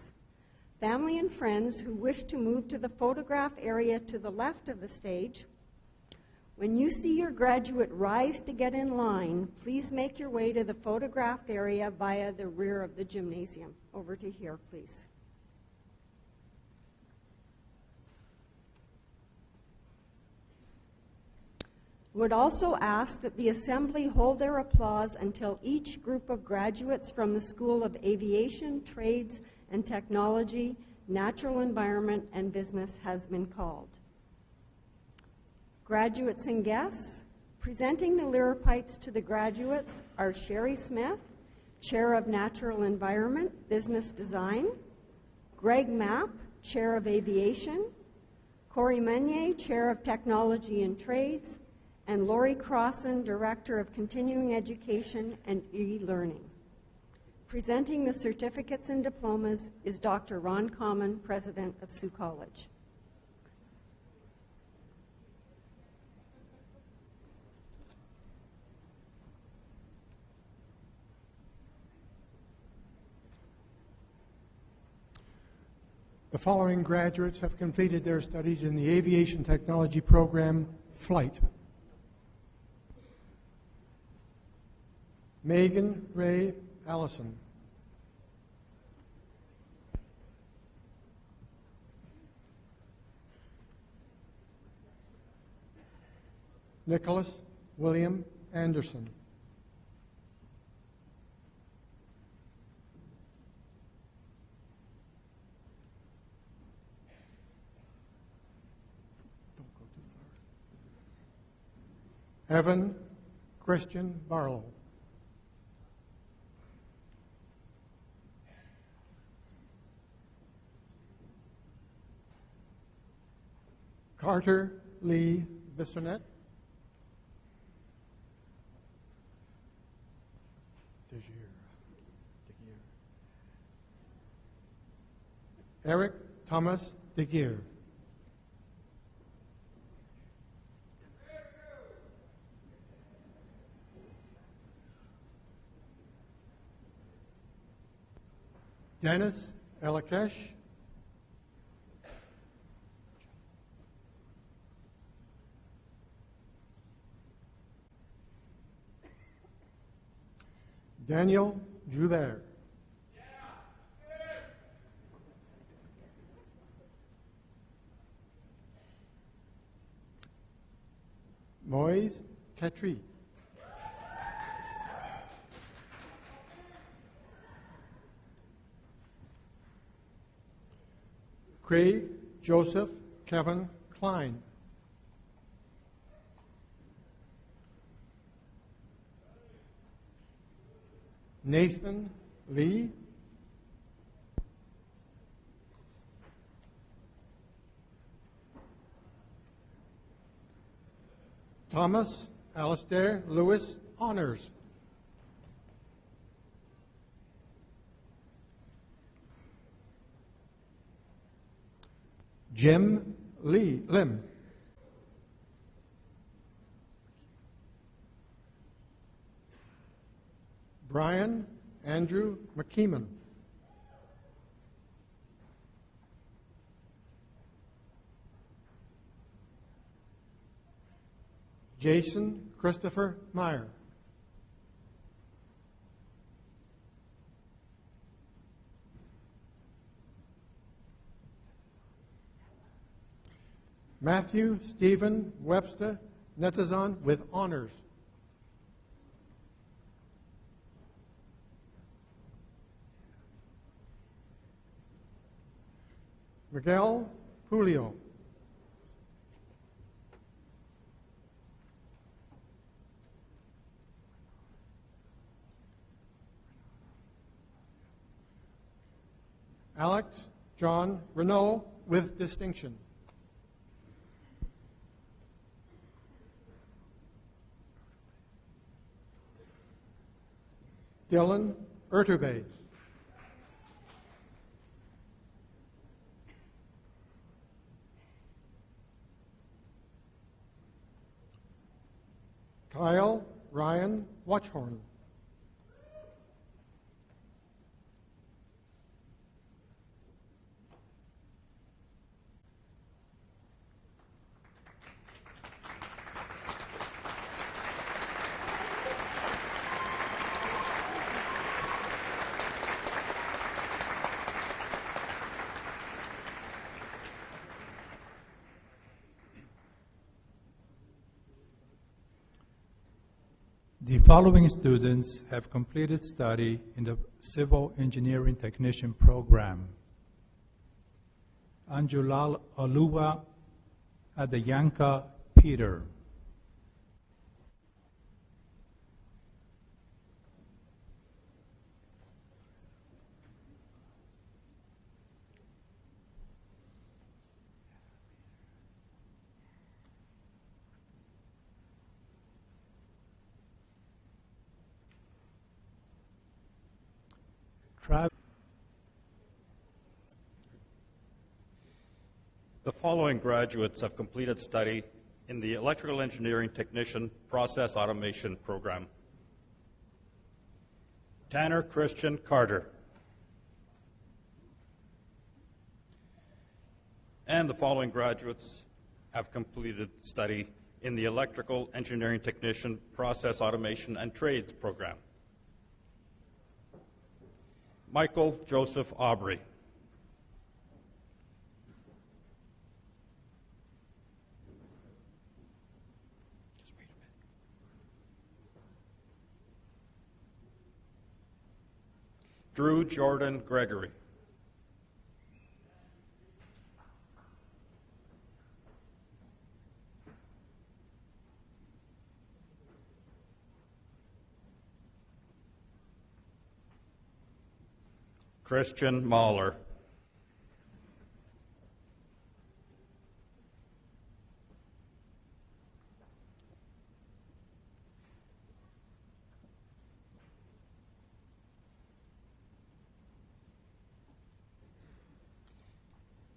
S2: Family and friends who wish to move to the photograph area to the left of the stage. When you see your graduate rise to get in line, please make your way to the photograph area via the rear of the gymnasium. Over to here, please. Would also ask that the assembly hold their applause until each group of graduates from the School of Aviation, Trades, and Technology, Natural Environment, and Business has been called. Graduates and guests, presenting the Liripipes to the graduates are Sherry Smith, Chair of Natural Environment, Business Design, Greg Mapp, Chair of Aviation, Corey Meunier, Chair of Technology and Trades, and Lori Crossan, Director of Continuing Education and E-Learning. Presenting the certificates and diplomas is Dr. Ron Common, President of Sault College.
S5: The following graduates have completed their studies in the Aviation Technology Program, Flight. Megan Ray Allison. Nicholas William Anderson. Don't go too far. Evan Christian Barlow. Carter Lee Bissonette. Eric Thomas DeGeer. Dennis Elakesh. Daniel Joubert. Moise Catry. Craig Joseph Kevin Klein. Nathan Lee. Thomas Alistair Lewis Honors. Jim Lim. Brian Andrew McKeeman. Jason Christopher Meyer. Matthew Stephen Webster Netazon with honors. Miguel Julio. Alex John Renault with distinction. Dylan Urtubey. Kyle Ryan Watchhorn.
S6: The following students have completed study in the Civil Engineering Technician program. Anjulal Aluwa Adayanka Peter.
S7: The following graduates have completed study in the Electrical Engineering Technician Process Automation program. Tanner Christian Carter. And the following graduates have completed study in the Electrical Engineering Technician Process Automation and Trades program. Michael Joseph Aubry. Drew Jordan Gregory. Christian Mahler.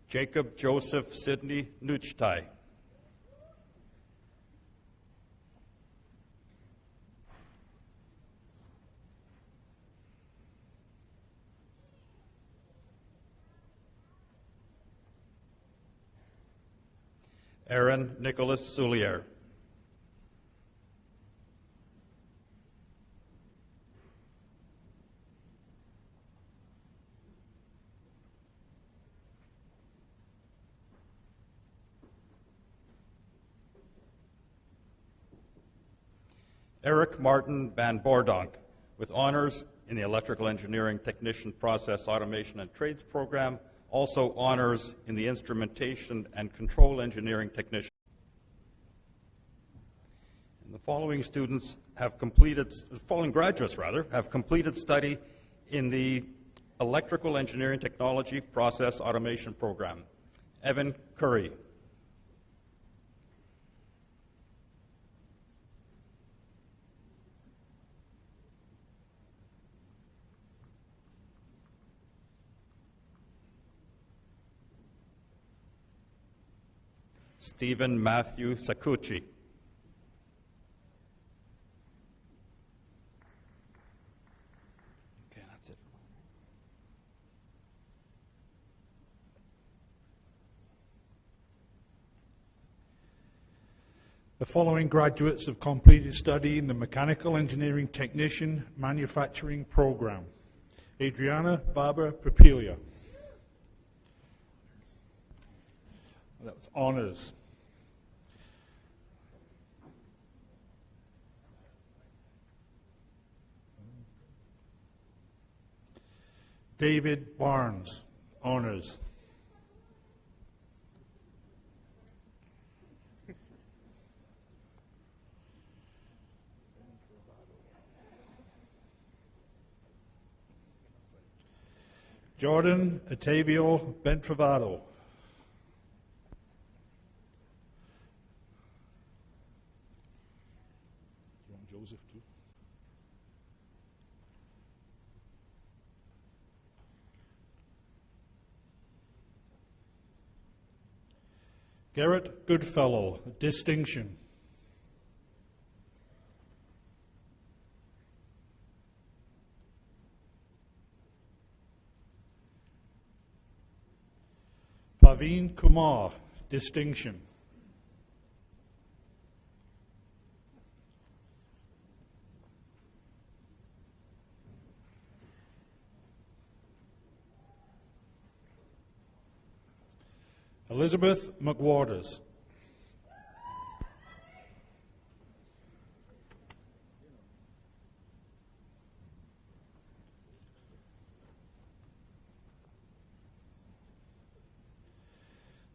S7: Jacob Joseph Sidney Nuchtai. Aaron Nicholas Soulier. Eric Martin Van Bordonk, with honors in the Electrical Engineering Technician Process Automation and Trades program, also honors in the Instrumentation and Control Engineering Technician. And the following graduates have completed study in the Electrical Engineering Technology Process Automation Program. Evan Curry. Stephen Matthew Sakuchi. Okay, that's it.
S8: The following graduates have completed study in the Mechanical Engineering Technician Manufacturing Program. Adriana Barbara Papilia. That was honors. David Barnes, honors. Jordan Otavio Bentravado. Joseph too. Garrett Goodfellow, distinction. Paveen Kumar, distinction. Elizabeth McWaters.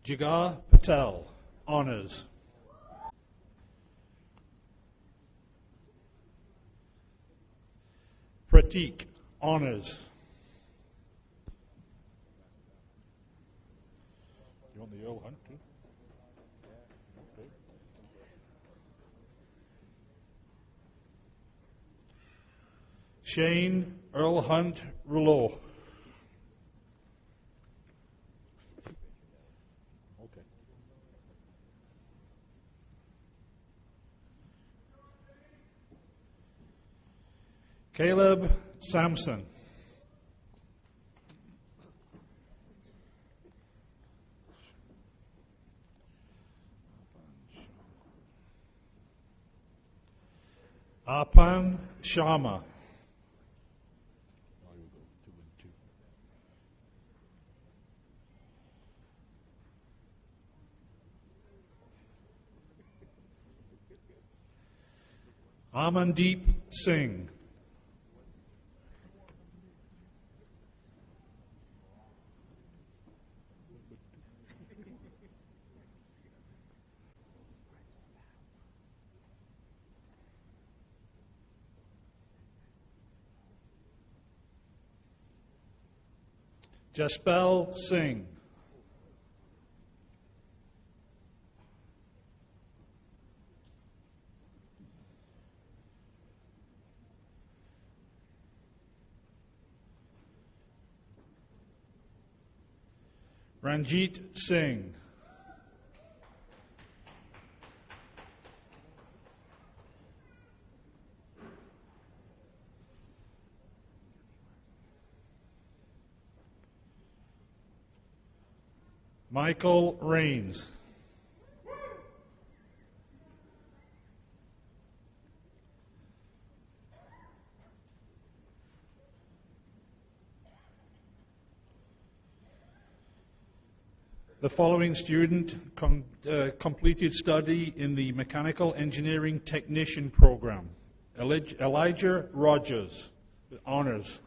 S8: Jigar Patel, honors. Pratik, honors. You want the Earl Hunt too? Okay. Shane Earl Hunt Rouleau. Okay. Caleb Sampson. Arpan Sharma. Amandeep Singh. Jaspal Singh. Ranjit Singh. Michael Rains. The following student completed study in the Mechanical Engineering Technician Program. Elijah Rogers, honors.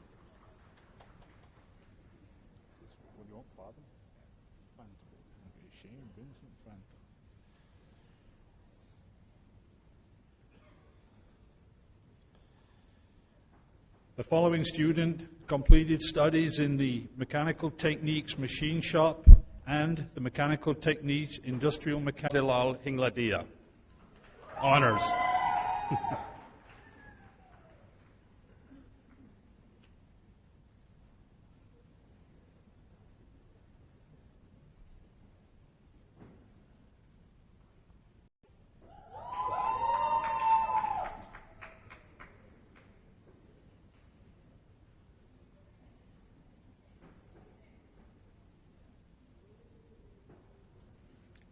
S8: The following student completed studies in the Mechanical Techniques Machine Shop and the Mechanical Techniques Industrial Mechanics.
S7: Dilal Hingladia. Honors.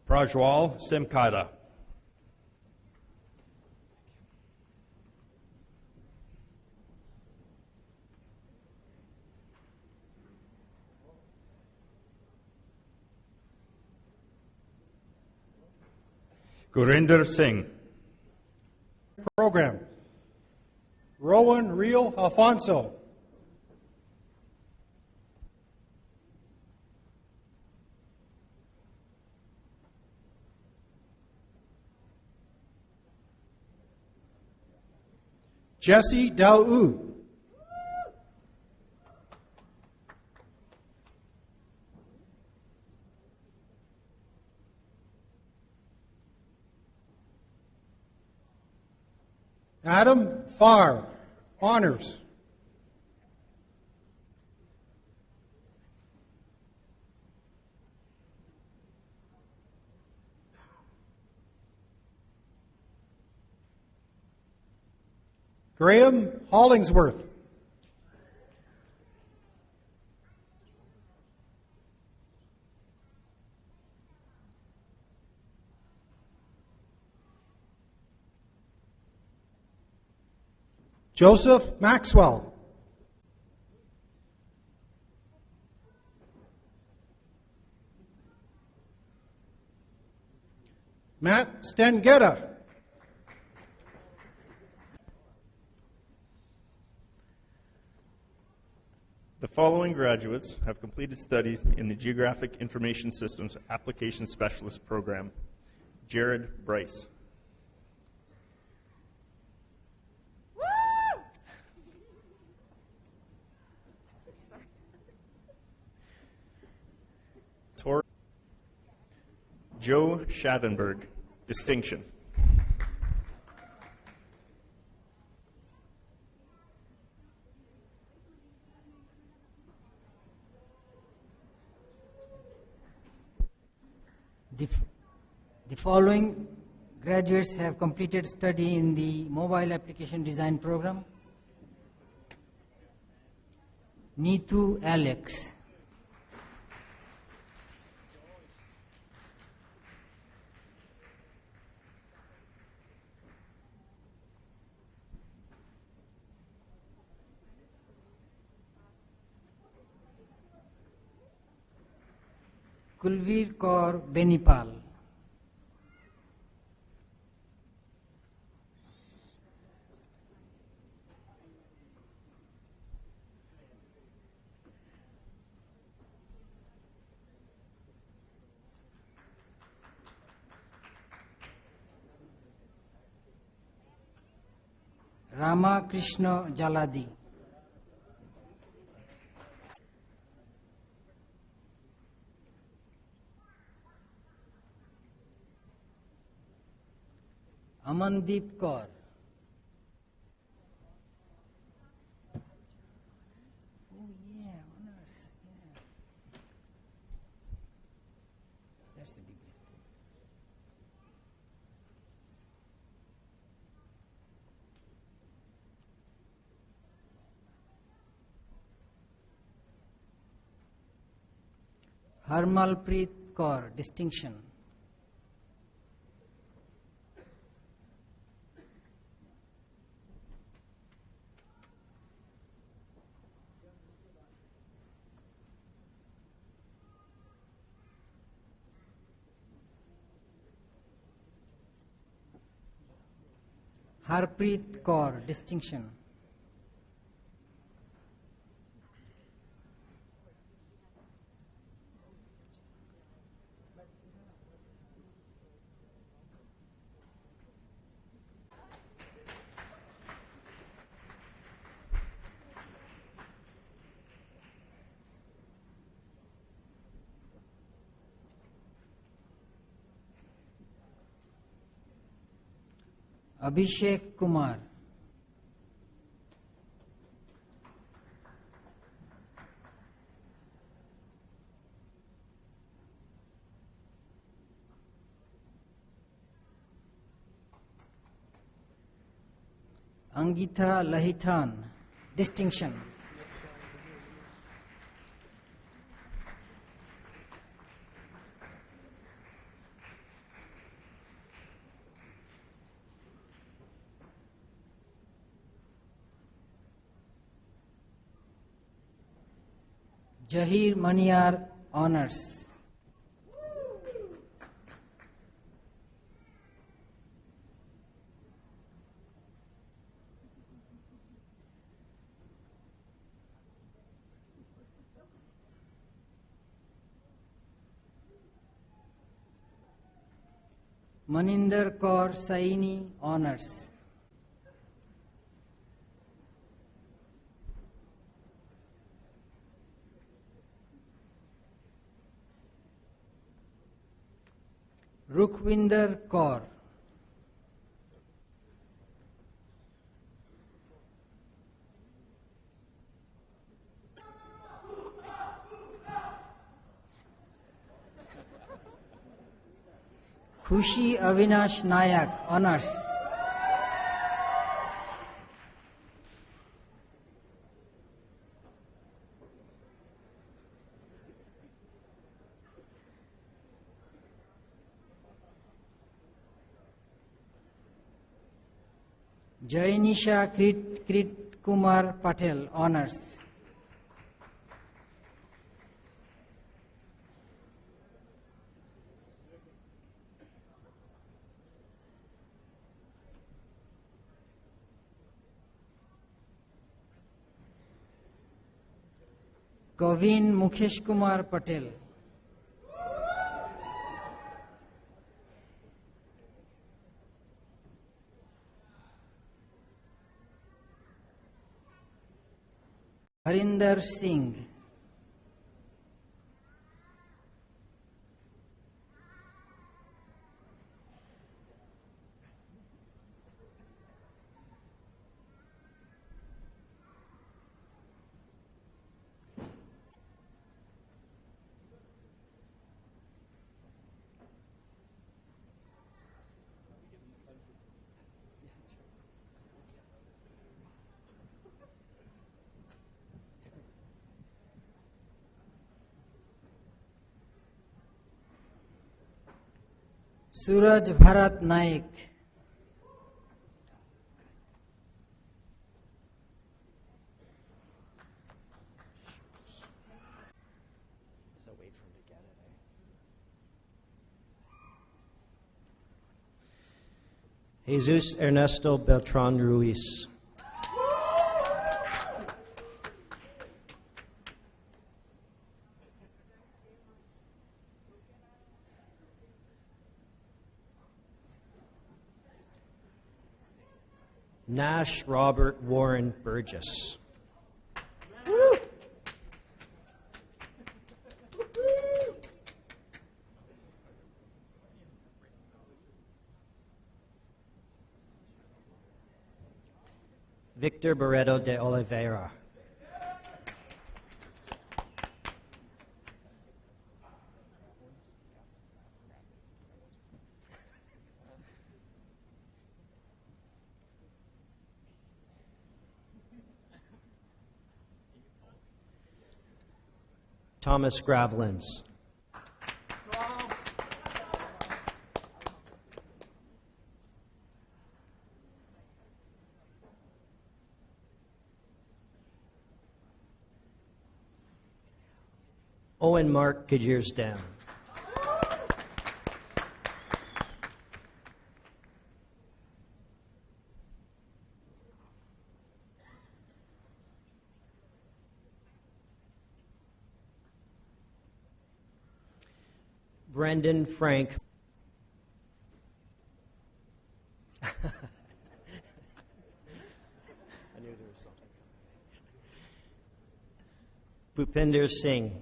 S7: Prajwal Simkada. Gurinder Singh.
S5: Program. Rowan Real Alfonso. Jesse Daou. Adam Farr, honors. Graham Hollingsworth. Joseph Maxwell. Matt Stengetta.
S9: The following graduates have completed studies in the Geographic Information Systems Application Specialist Program. Jared Bryce. Tor Joe Schadenberg, distinction.
S10: The following graduates have completed study in the Mobile Application Design Program. Neetu Alex. Kulveer Kaur Benipal. Rama Krishna Jaladi. Amandeep Kaur. Oh yeah, honors. Yeah. That's a big deal. Harmalpreet Kaur, distinction. Harpreet Kaur, distinction. Abhishek Kumar. Angita Lahithan, distinction. Jahir Maniar, honors. Maninder Kaur Saini, honors. Rukhwinder Kaur. Khushi Avinash Nayak, honors. Jainisha Krit Kumar Patel, honors. Govin Mukesh Kumar Patel. Harinder Singh. Suraj Bharat Naik.
S11: Jesus Ernesto Beltran Ruiz. Nash Robert Warren Burgess. Victor Barreto de Oliveira. Thomas Gravlins. Owen Mark Gajiersdam. Brendan Frank. I knew there was something. Bhupinder Singh.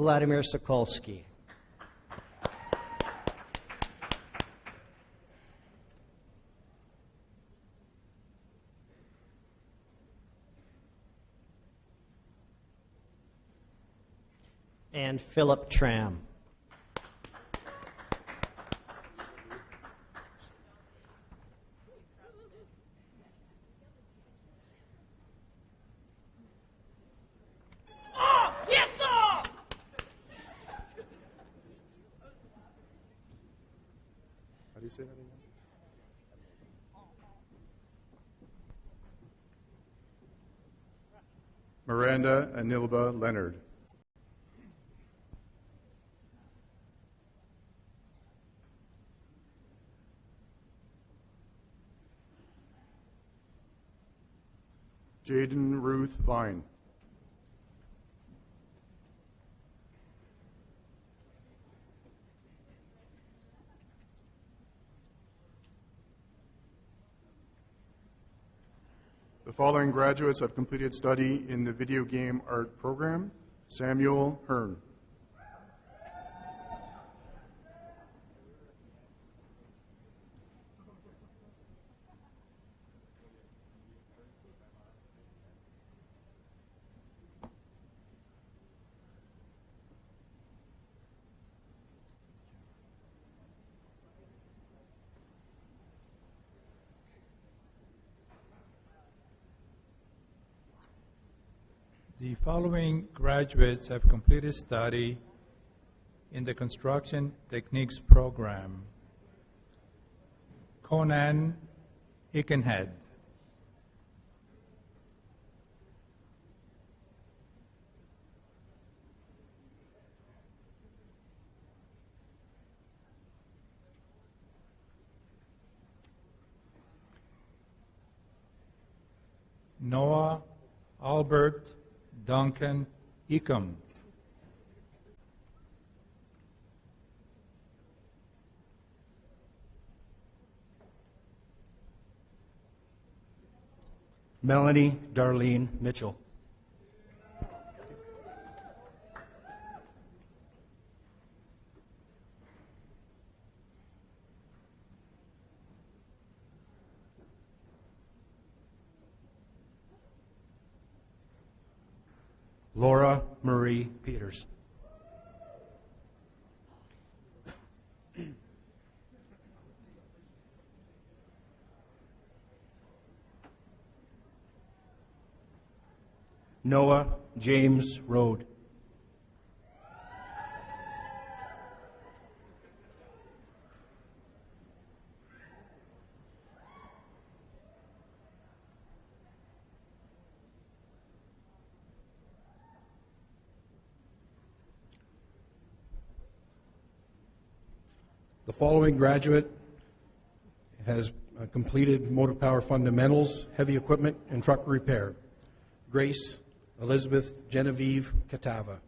S11: Vladimir Sokolsky. And Philip Tram.
S12: How do you say that again? Miranda Anilba Leonard. Jaden Ruth Vine. The following graduates have completed study in the video game art program. Samuel Hearn.
S6: The following graduates have completed study in the Construction Techniques program. Conan Ikenhead. Noah Albert Duncan Ecom.
S13: Melanie Darlene Mitchell. Laura Marie Peters. Noah James Rode.
S4: The following graduate has completed motive power fundamentals, heavy equipment, and truck repair. Grace Elizabeth Genevieve Catava.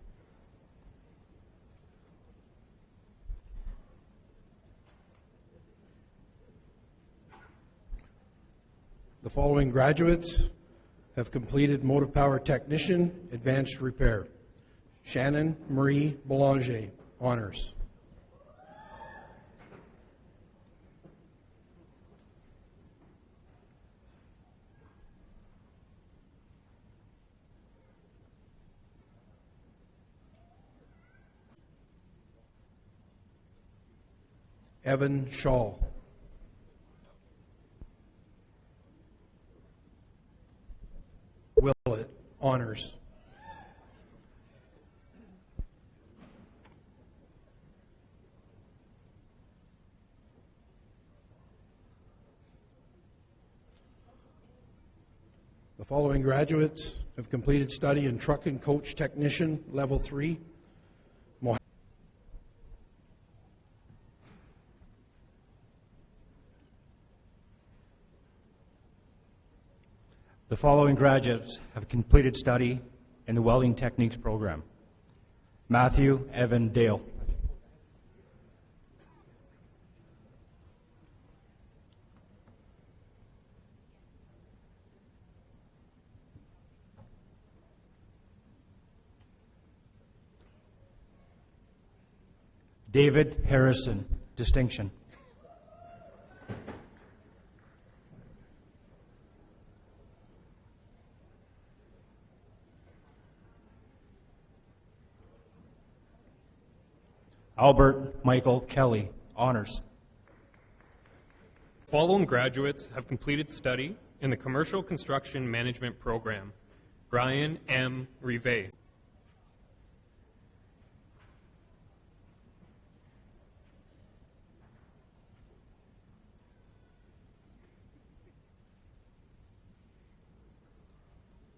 S4: The following graduates have completed motive power technician, advanced repair. Shannon Marie Boulanger, honors. Evan Shaw. Willett, honors. The following graduates have completed study in truck and coach technician, level 3.
S13: The following graduates have completed study in the Welding Techniques program. Matthew Evan Dale. David Harrison, distinction. Albert Michael Kelly, honors.
S14: Following graduates have completed study in the Commercial Construction Management Program. Brian M. Rive.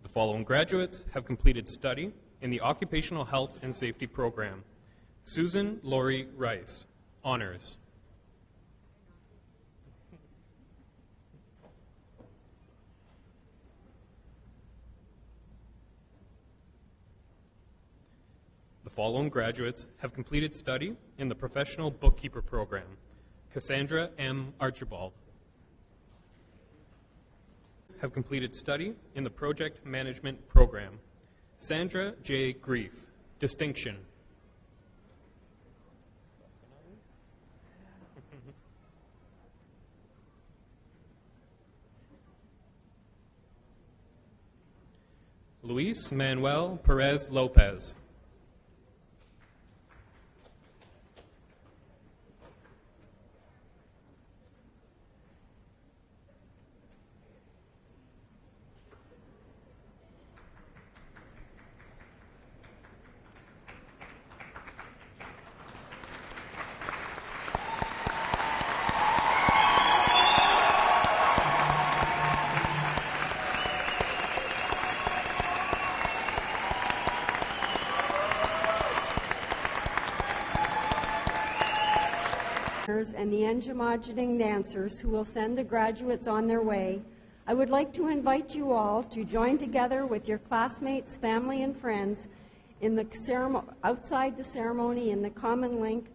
S14: The following graduates have completed study in the Occupational Health and Safety Program. Susan Laurie Rice, honors. The following graduates have completed study in the Professional Bookkeeper Program. Cassandra M. Archibald. Have completed study in the Project Management Program. Sandra J. Grief, distinction. Luis Manuel Perez Lopez.
S2: And the Enjamajiding dancers who will send the graduates on their way, I would like to invite you all to join together with your classmates, family, and friends in the outside the ceremony in the common link.